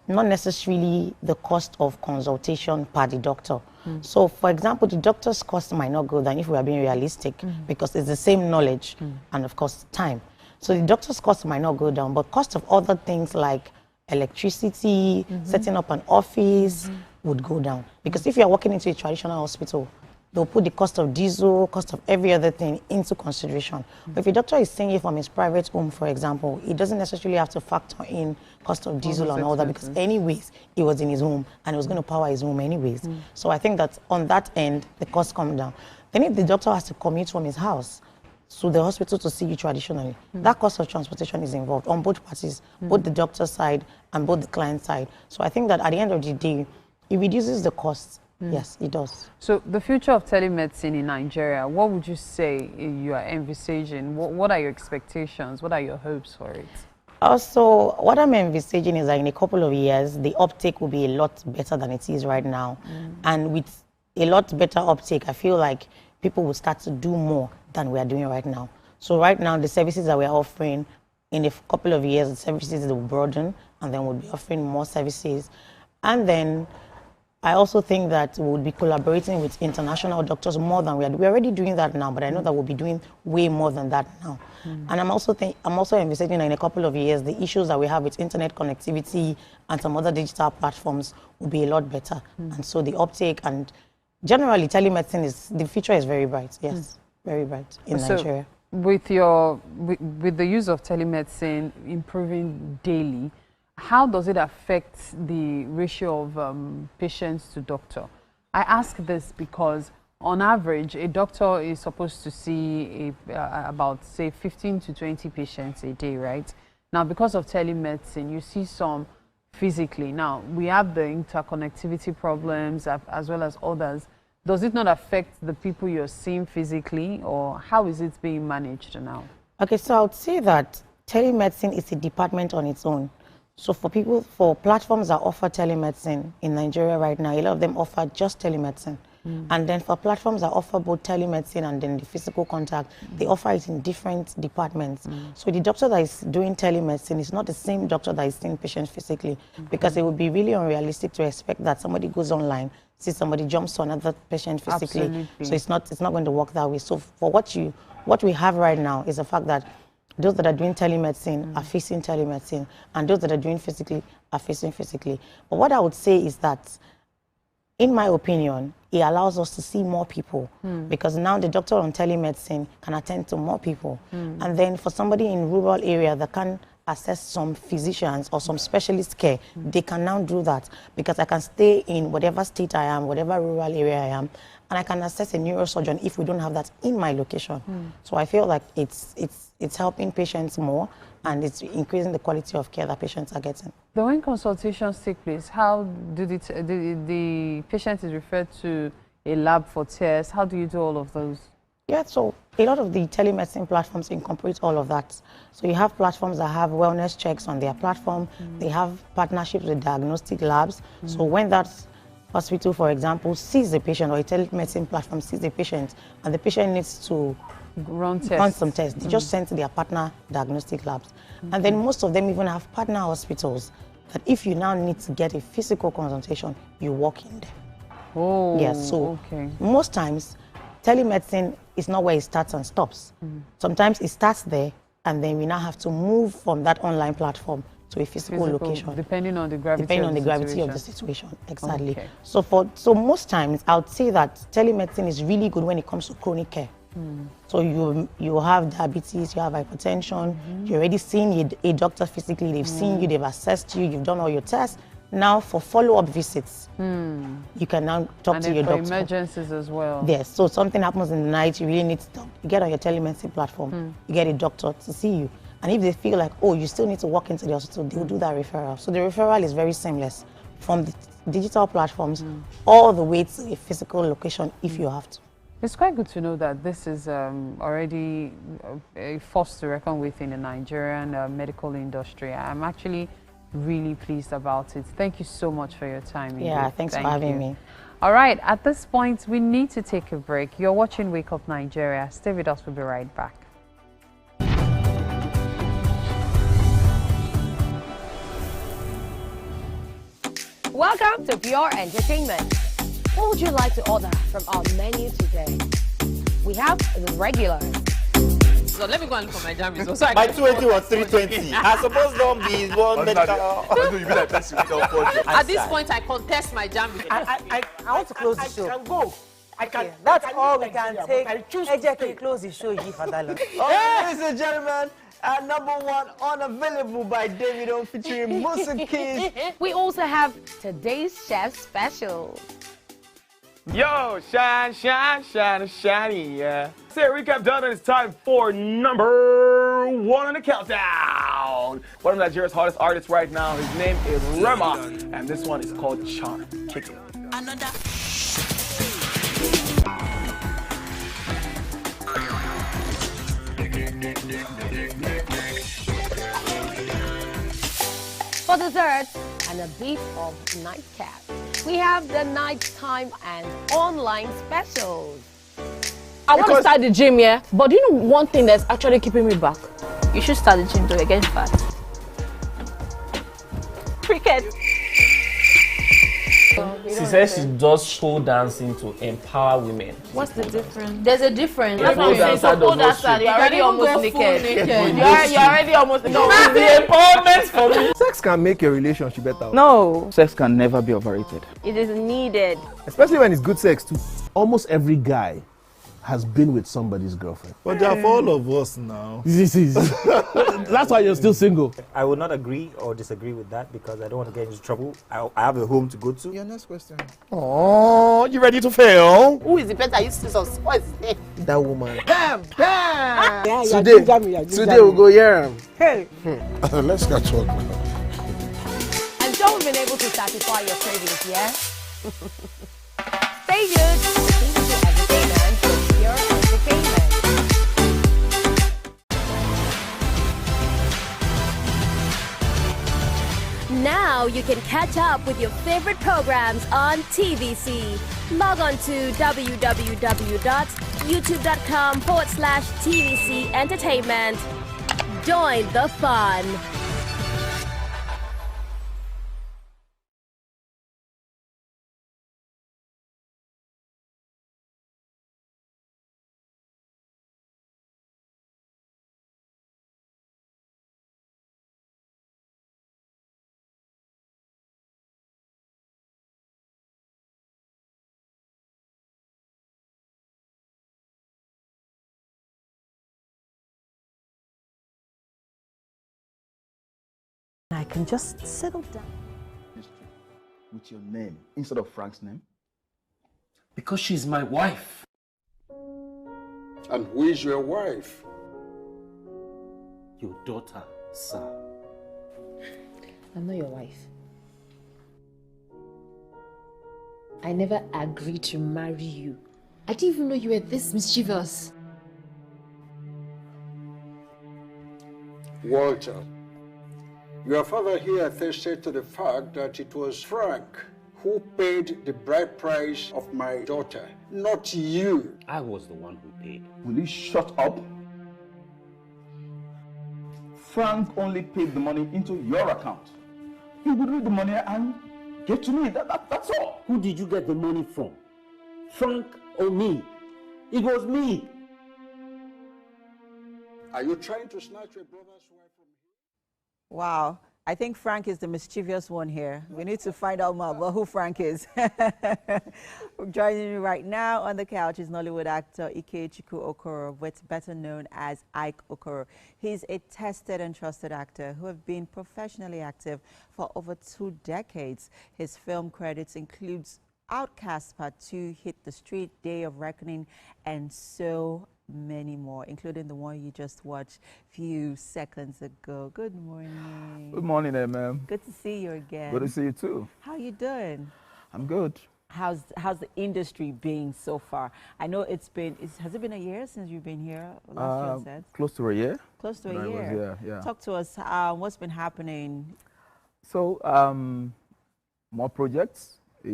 not necessarily the cost of consultation per the doctor. So, for example, the doctor's cost might not go down if we are being realistic because it's the same knowledge and, of course, time. So the doctor's cost might not go down, but cost of other things like electricity, setting up an office would go down. Because if you're walking into a traditional hospital, they'll put the cost of diesel, cost of every other thing into consideration. But if a doctor is seeing you from his private home, for example, he doesn't necessarily have to factor in cost of diesel and all that, because anyways, he was in his home and he was going to power his home anyways. So I think that on that end, the cost come down. Then if the doctor has to commute from his house to the hospital to see you traditionally, that cost of transportation is involved on both parties, both the doctor's side and both the client side. So I think that at the end of the day, it reduces the costs. Yes, it does.
So the future of telemedicine in Nigeria, what would you say you are envisaging? What are your expectations? What are your hopes for it?
Also, what I'm envisaging is that in a couple of years, the uptake will be a lot better than it is right now. And with a lot better uptake, I feel like people will start to do more than we are doing right now. So right now, the services that we're offering, in a couple of years, the services will broaden, and then we'll be offering more services. And then I also think that we would be collaborating with international doctors more than we are. We're already doing that now, but I know that we'll be doing way more than that now. And I'm also envisaging that in a couple of years, the issues that we have with internet connectivity and some other digital platforms will be a lot better. And so the uptake and generally telemedicine the future is very bright. Yes, very bright in Nigeria.
With the use of telemedicine improving daily, how does it affect the ratio of patients to doctor? I ask this because on average, a doctor is supposed to see about, say, 15 to 20 patients a day, right? Now, because of telemedicine, you see some physically. Now, we have the interconnectivity problems as well as others. Does it not affect the people you're seeing physically, or how is it being managed now?
Okay, so I would say that telemedicine is a department on its own. So for platforms that offer telemedicine in Nigeria right now, a lot of them offer just telemedicine. And then for platforms that offer both telemedicine and then the physical contact, they offer it in different departments. So the doctor that is doing telemedicine is not the same doctor that is seeing patients physically, because it would be really unrealistic to expect that somebody goes online, sees somebody, jumps to another patient physically. Absolutely. So it's not going to work that way. So for what we have right now is the fact that those that are doing telemedicine are facing telemedicine, and those that are doing physically are facing physically. But what I would say is that, in my opinion, it allows us to see more people, because now the doctor on telemedicine can attend to more people. And then for somebody in rural area that can access some physicians or some specialist care, they can now do that, because I can stay in whatever state I am, whatever rural area I am, and I can access a neurosurgeon if we don't have that in my location. So I feel like it's helping patients more, and it's increasing the quality of care that patients are getting.
Then when consultations take place, how do the patient is referred to a lab for tests? How do you do all of those?
Yeah, so a lot of the telemedicine platforms incorporate all of that. So you have platforms that have wellness checks on their platform. They have partnerships with diagnostic labs. So when that hospital, for example, sees a patient, or a telemedicine platform sees a patient, and the patient needs to run some tests, they just send to their partner diagnostic labs. And then most of them even have partner hospitals that if you now need to get a physical consultation, you walk in there.
Oh,
yes. So
okay.
Most times, telemedicine is not where it starts and stops. Sometimes it starts there, and then we now have to move from that online platform to a physical location.
Depending on the gravity
of the situation. Exactly.
Okay.
So most times, I would say that telemedicine is really good when it comes to chronic care. So you have diabetes, you have hypertension, you're already seeing a doctor physically, they've seen you, they've assessed you, you've done all your tests. Now for follow-up visits, you can now talk to your doctor.
And for emergencies as well.
Yes, so something happens in the night, you really need to talk. You get on your telemedicine platform, you get a doctor to see you. And if they feel like, oh, you still need to walk into the hospital, they'll do that referral. So the referral is very seamless from the digital platforms all the way to a physical location if you have to.
It's quite good to know that this is already a force to reckon with in the Nigerian medical industry. I'm actually really pleased about it. Thank you so much for your time.
Yeah, thanks for having me.
All right, at this point, we need to take a break. You're watching Wake Up Nigeria. Stay with us, we'll be right back.
Welcome to Pure Entertainment. What would you like to order from our menu today? We have the regulars.
So let me go and look for my jam results.
My 280 was 320. I suppose don't be one medical.
At this point, I contest my jam results.
I want to close the show.
That's all we can take. Ejeki, close the show for that long.
Ladies and gentlemen, number one, Unavailable by Davido featuring Musa Keys.
We also have today's chef special.
Yo, shine, shine, shine, shiny, yeah. Say recap done, and it's time for number one on the countdown. One of Nigeria's hottest artists right now, his name is Rema, and this one is called Charm. Kick it.
For dessert and a bit of nightcap, we have the nighttime and online specials.
I want to start the gym, yeah? But do you know one thing that's actually keeping me back?
You should start the gym though, you're getting fat.
Cricket.
She says she does pole dancing to empower women.
What's the difference? There's a difference.
That's what I'm saying. So pole dancer,
you're already almost naked. You're already almost naked.
No, it's the empowerment for me.
Sex can make your relationship better.
No.
Sex can never be overrated.
It is needed.
Especially when it's good sex too.
Almost every guy has been with somebody's girlfriend.
But they are for all of us now.
This is. That's why you're still single.
I will not agree or disagree with that because I don't want to get into trouble. I have a home to go to.
Your next question.
Oh, you ready to fail?
Who is the better Jesus? What is his name?
That woman.
Damn!
Yeah, today we'll go here.
Hey!
Let's catch up.
I'm sure we've been able to satisfy your cravings, yeah? Stay good. TVC Entertainment for pure entertainment.
Now you can catch up with your favorite programs on TVC. Log on to www.youtube.com/TVC Entertainment. Join the fun.
I can just settle down.
With your name instead of Frank's name?
Because she's my wife.
And who is your wife?
Your daughter, sir.
I'm not your wife. I never agreed to marry you. I didn't even know you were this mischievous.
Walter, your father here attested to the fact that it was Frank who paid the bride price of my daughter, not you.
I was the one who paid.
Will you shut up? Frank only paid the money into your account. He would read the money and get to me. That's all.
Who did you get the money from? Frank or me? It was me.
Are you trying to snatch your brother's wife from him?
Wow. I think Frank is the mischievous one here. We need to find out more about who Frank is. Joining me right now on the couch is Nollywood actor Ikechukwu Okoro, better known as Ike Okoro. He's a tested and trusted actor who has been professionally active for over 2 decades. His film credits includes Outcast Part 2, Hit the Street, Day of Reckoning, and so many more, including the one you just watched a few seconds ago. Good morning.
Good morning, ma'am.
Good to see you again.
Good to see you too.
How you doing?
I'm good.
How's the industry been so far? I know has it been a year since you've been here? Last year, you said?
Close to a year.
Close to a year.
Yeah.
Talk to us. What's been happening?
So, more projects. I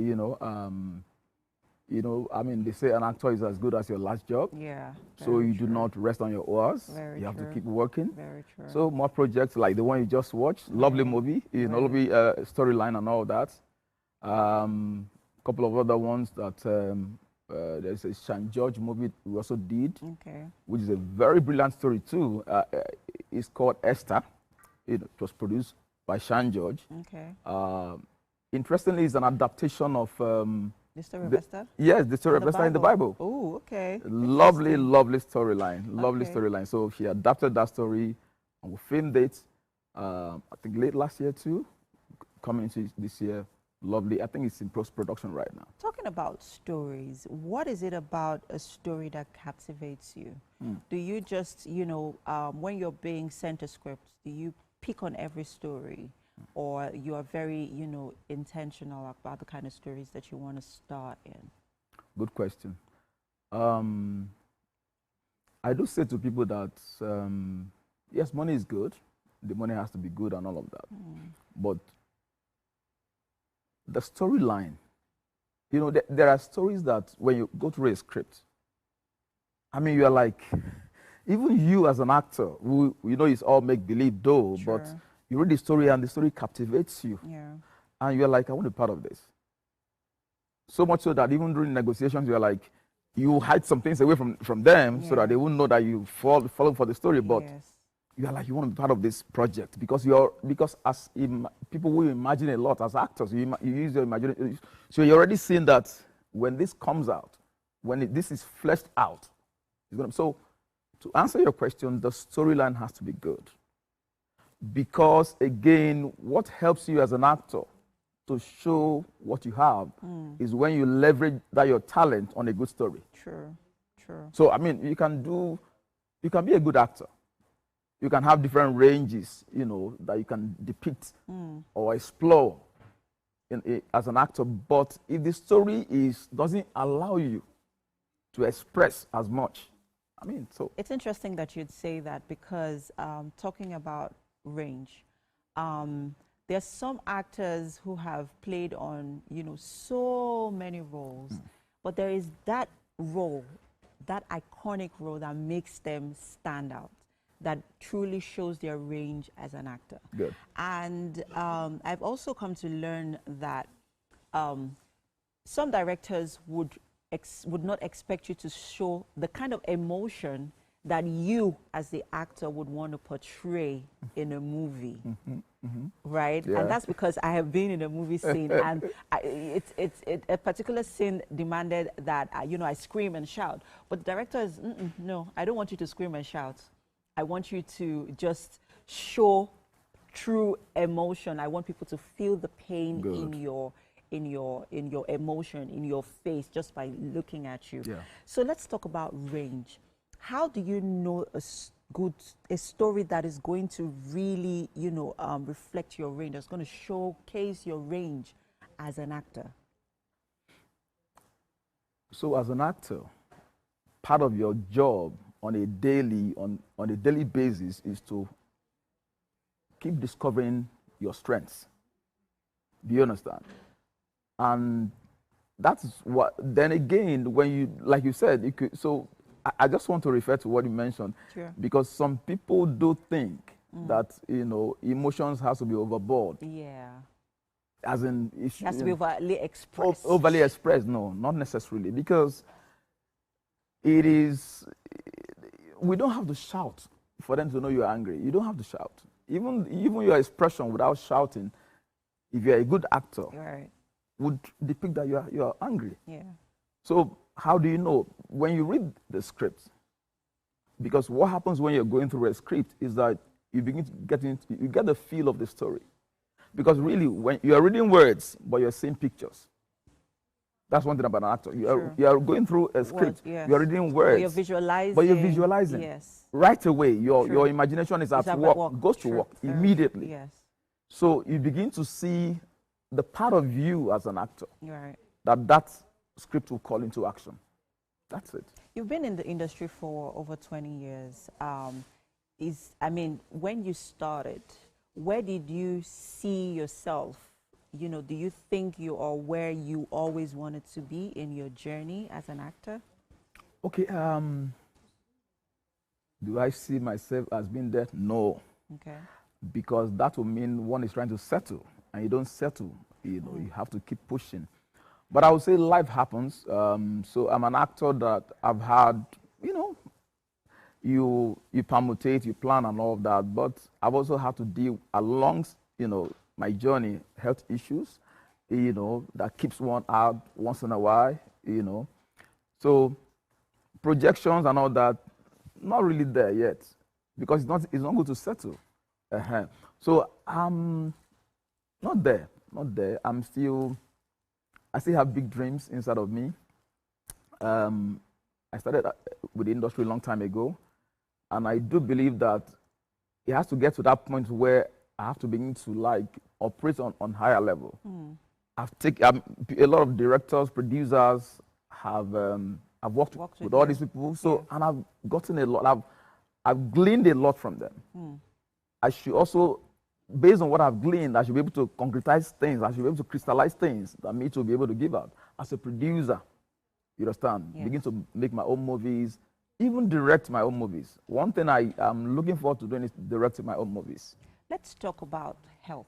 mean, they say an actor is as good as your last job.
Yeah.
So you do not rest on your oars.
Very
you have
true.
to keep working.
Very true.
So more projects like the one you just watched, lovely movie, lovely storyline and all that. Couple of other ones that there's a Sean George movie we also did, which is a very brilliant story too. It's called Esther. It was produced by Sean George.
Okay.
Interestingly, it's an adaptation of
The story of Esther?
Yes, the story of Esther in the Bible.
Oh, okay.
Lovely, lovely storyline. Lovely
Okay.
storyline. So she adapted that story, and we filmed it, I think late last year too, coming into this year. Lovely. I think it's in post-production right now.
Talking about stories, what is it about a story that captivates you? Do you just, you know, when you're being sent a script, do you pick on every story? Or you are very, you know, intentional about the kind of stories that you want to star in?
Good question. I do say to people that, yes, money is good. The money has to be good and all of that. But the storyline, you know, there are stories that when you go through a script, I mean, you're like, even you as an actor, who, you know, it's all make-believe though, but you read the story and the story captivates you.
Yeah.
And you're like, I want to be part of this. So much so that even during negotiations, you're like, you hide some things away from them so that they won't know that you follow for the story. But you're like, you want to be part of this project because as people will imagine a lot as actors, you use your imagination. So you're already seeing that when this comes out, when this is fleshed out, it's gonna. So to answer your question, the storyline has to be good. Because again, what helps you as an actor to show what you have is when you leverage your talent on a good story.
True.
So I mean, you can be a good actor. You can have different ranges, you know, that you can depict or explore as an actor. But if the story doesn't allow you to express as much, I mean, so
it's interesting that you'd say that because talking about range, there's some actors who have played on, you know, so many roles, but there is that role, that iconic role that makes them stand out, that truly shows their range as an actor.
Good.
And I've also come to learn that some directors would not expect you to show the kind of emotion that you as the actor would want to portray in a movie, right?
Yeah.
And that's because I have been in a movie scene and a particular scene demanded that, you know, I scream and shout. But the director is, no, I don't want you to scream and shout. I want you to just show true emotion. I want people to feel the pain in your emotion, in your face, just by looking at you.
Yeah.
So let's talk about range. How do you know a story that is going to really, you know, reflect your range, that's going to showcase your range as an actor?
So as an actor, part of your job on a daily basis is to keep discovering your strengths. Do you understand? And that's what, then again, when you, like you said, you could, so I just want to refer to what you mentioned, because some people do think that, you know, emotions has to be overboard.
Yeah.
As in,
it has to be overly expressed.
Overly expressed, no, not necessarily, because it is, we don't have to shout for them to know you're angry. You don't have to shout. Even your expression without shouting, if you're a good actor, would depict that you're angry.
Yeah.
So how do you know? When you read the script, because what happens when you're going through a script is that you begin to you get the feel of the story. Because really, when you're reading words, but you're seeing pictures. That's one thing about an actor. You are going through a script, you're reading words,
but you're visualizing.
But you're visualizing.
Yes.
Right away, your imagination is at work, goes to work immediately.
Yes.
So you begin to see the part of you as an actor
Right.
that script will call into action. That's it.
You've been in the industry for over 20 years. I mean, when you started, where did you see yourself? You know, do you think you are where you always wanted to be in your journey as an actor?
Okay. Do I see myself as being there? No.
Okay.
Because that will mean one is trying to settle, and you don't settle. You know, you have to keep pushing. But I would say life happens. So I'm an actor that I've had, you know, you permutate, you plan and all of that. But I've also had to deal along, you know, my journey, health issues. you know, that keeps one out once in a while, you know. So projections and all that, not really there yet, because it's not going to settle. So I'm not there. I still have big dreams inside of me. I started with the industry a long time ago, and I do believe that it has to get to that point where I have to begin to like operate on higher level. A lot of directors, producers have I've worked with all these people, so and I've gotten a lot. I've gleaned a lot from them. I should also, based on what I've gleaned, I should be able to concretize things. I should be able to crystallize things that me to be able to give out as a producer. You understand? Yeah. Begin to make my own movies, even direct my own movies. One thing I am looking forward to doing is directing my own movies.
Let's talk about health.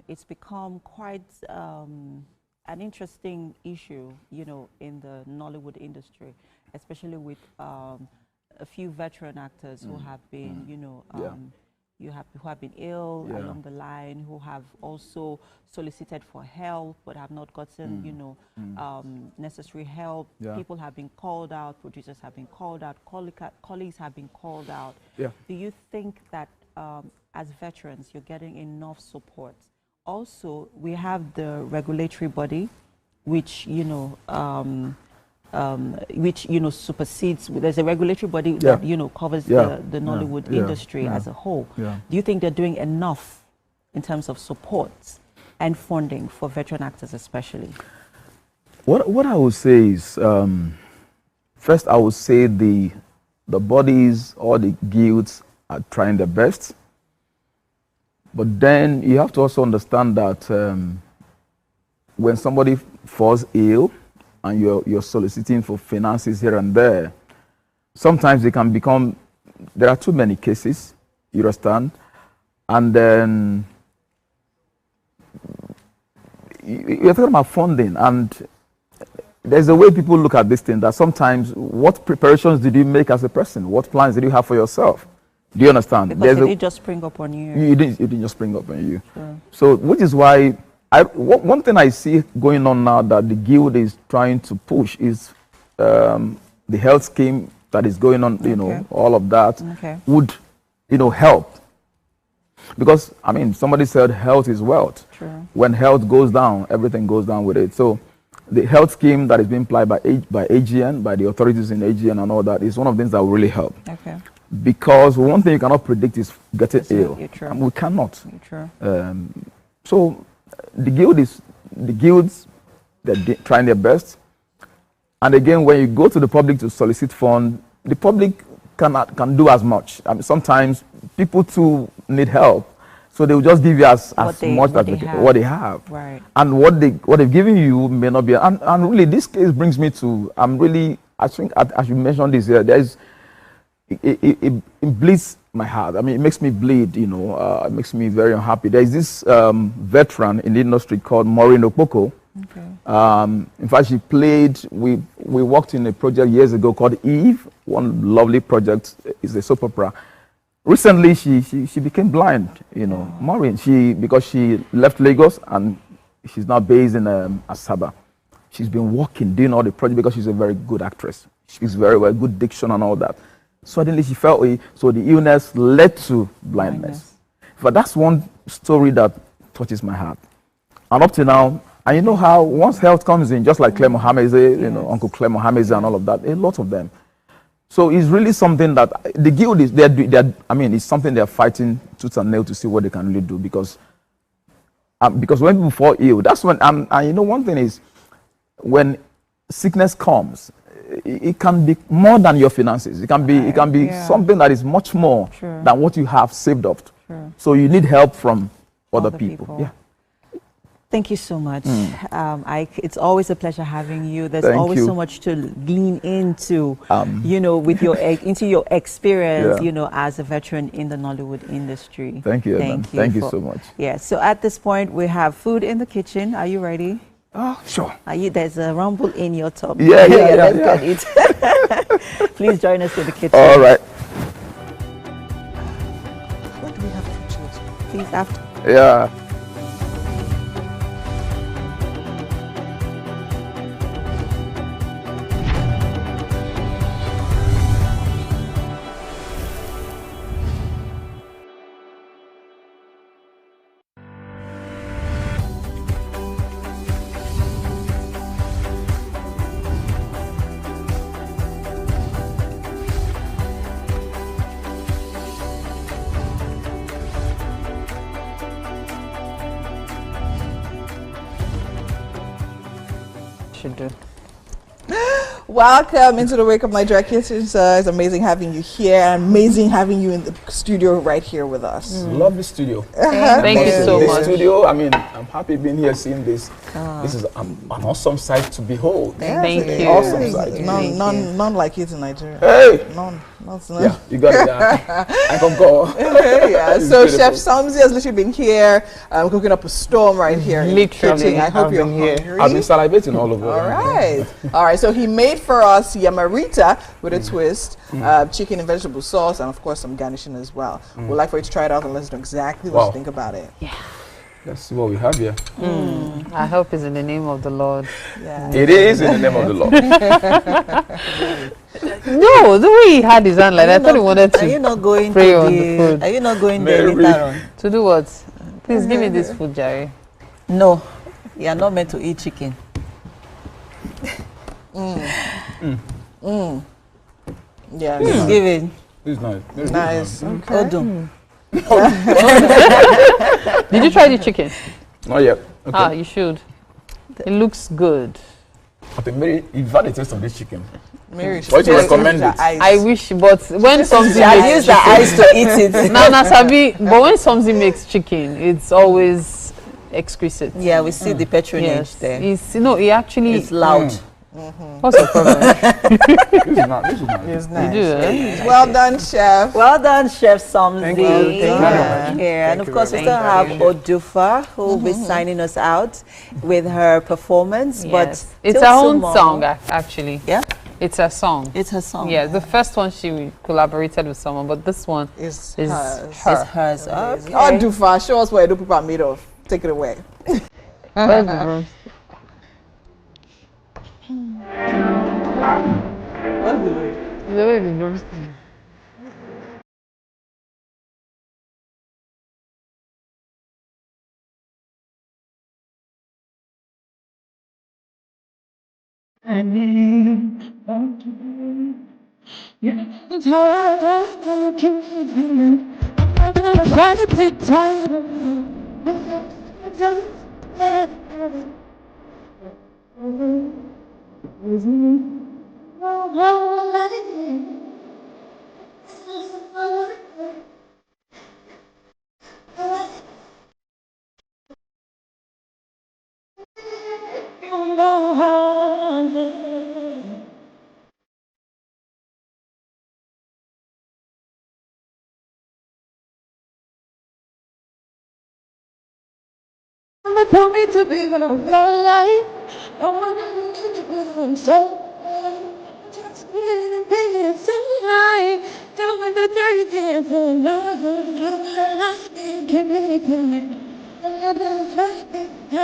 It's become quite an interesting issue, you know, in the Nollywood industry, especially with a few veteran actors who have been, you know, who have been ill along the line, who have also solicited for help but have not gotten, you know, necessary help. People have been called out, producers have been called out, colleagues have been called out. Do you think that as veterans you're getting enough support? Also, we have the regulatory body, which, you know, supersedes. There's a regulatory body that, you know, covers the Nollywood industry as a whole. Do you think they're doing enough in terms of support and funding for veteran actors especially?
What I would say is, first I would say the bodies or the guilds are trying their best. But then you have to also understand that when somebody falls ill and you're soliciting for finances here and there, sometimes it can become, there are too many cases, you understand? And then you're talking about funding, and there's a way people look at this thing that sometimes, what preparations did you make as a person? What plans did you have for yourself? Do you understand?
Because it didn't just spring up on you.
It didn't just spring up on you. Sure. So, which is why, one thing I see going on now that the guild is trying to push is the health scheme that is going on, you know, all of that would, you know, help. Because, I mean, somebody said health is wealth.
True.
When health goes down, everything goes down with it. So, the health scheme that is being applied by AGN, by the authorities in AGN and all that, is one of the things that will really help.
Okay.
Because one thing you cannot predict is getting ill. And we cannot. So the guilds, they're trying their best. And again, when you go to the public to solicit funds, the public can do as much. I mean, sometimes people too need help, so they will just give you as much as what they have.
Right.
And what they've given you may not be. And really, this case brings me to, I think, as you mentioned this here, it bleeds my heart. I mean, it makes me bleed, you know, it makes me very unhappy. There is this veteran in the industry called Maureen Okpoko. In fact, she played, we worked in a project years ago called Eve, one lovely project, is a soap opera. Recently, she became blind, you know, Maureen, because she left Lagos and she's now based in Asaba. She's been working, doing all the projects because she's a very good actress. She's very well, good diction and all that. Suddenly she felt ill, so the illness led to blindness. But that's one story that touches my heart. And up to now, and you know how once health comes in, just like Claire Mohammed, you know, Uncle Claire Mohammed and all of that, a lot of them. So it's really something that the guild is, I mean, it's something they're fighting tooth and nail to see what they can really do, because when people fall ill, that's when, and you know, one thing is, when sickness comes, it can be more than your finances. It can be something that is much more than what you have saved up. So you need help from other people. Yeah.
Thank you so much. It's always a pleasure having you. There's always so much to lean into, you know, with your into your experience, you know, as a veteran in the Nollywood industry.
Thank you. Thank you so much.
Yeah. So at this point, we have food in the kitchen. Are you ready?
Oh, sure.
There's a rumble in your tummy.
Yeah.
Let's get it. Please join us in the kitchen.
All right.
What do we have to choose? Please after.
Yeah.
do.
Welcome into the Wake Up Nigeria Kitchen, sir. It's amazing having you here, and amazing having you in the studio right here with us.
Lovely studio.
Thank you so much.
Studio, I mean, I'm happy being here seeing this. This is an awesome sight to behold.
Thank you.
Awesome sight.
None like it in Nigeria.
Hey!
None.
Yeah, you got it. I can go.
Yeah, so Chef Samzi has literally been here cooking up a storm right here.
Literally.
I hope you're hungry.
I've been salivating all over.
All right. All right, so he made for us yamarita with a twist, chicken and vegetable sauce, and of course some garnishing as well. We'd like for you to try it out and let us know exactly what you think about it.
Yeah.
Let's see what we have here.
I hope it's in the name of the Lord.
Yeah.
It is in the name of the Lord.
No, the way he had his hand like that, I thought he wanted to
Are you not going
pray
to
on the food.
Are you not going there later on?
To do what? Please give me this food, Jerry.
No, you are not meant to eat chicken.
Yeah.
Give it.
This is nice.
Nice.
Odun.
Did you try the chicken?
Not yet. Okay.
You should. It looks good.
I think Mary, you've had a taste of this chicken.
Mary,
Why do you recommend it?
I wish, but when something
I
makes
use the eyes to eat it.
Sabi, but when something makes chicken, it's always exquisite.
Yeah, we see the patronage there.
It's it actually
It's loud.
What's the problem?
This is nice.
It's nice.
You do, eh?
Well done, Chef.
Well done, Chef Samzi.
Thank you. Thank you very much.
And of course, we still have Odufa, who will be signing us out with her performance.
Yes.
But
It's
till
her own
tomorrow-
song, actually.
Yeah?
It's her song.
It's her song.
Yeah, the first one she collaborated with someone, but this one
is
hers.
It's hers. Okay.
Oh, Dufa, show us what Edo people are made of. Take it away.
Where's the broom?
What's the way?
The way the broom.
Tell me to be the light. I want to be so. Just be so high. Tell me the dirty dance. Can be good. You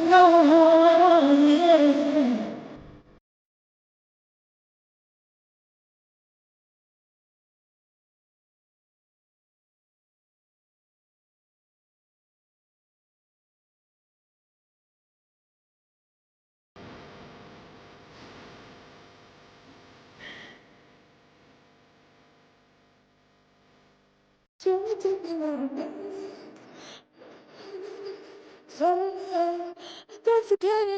know. Don't forget it.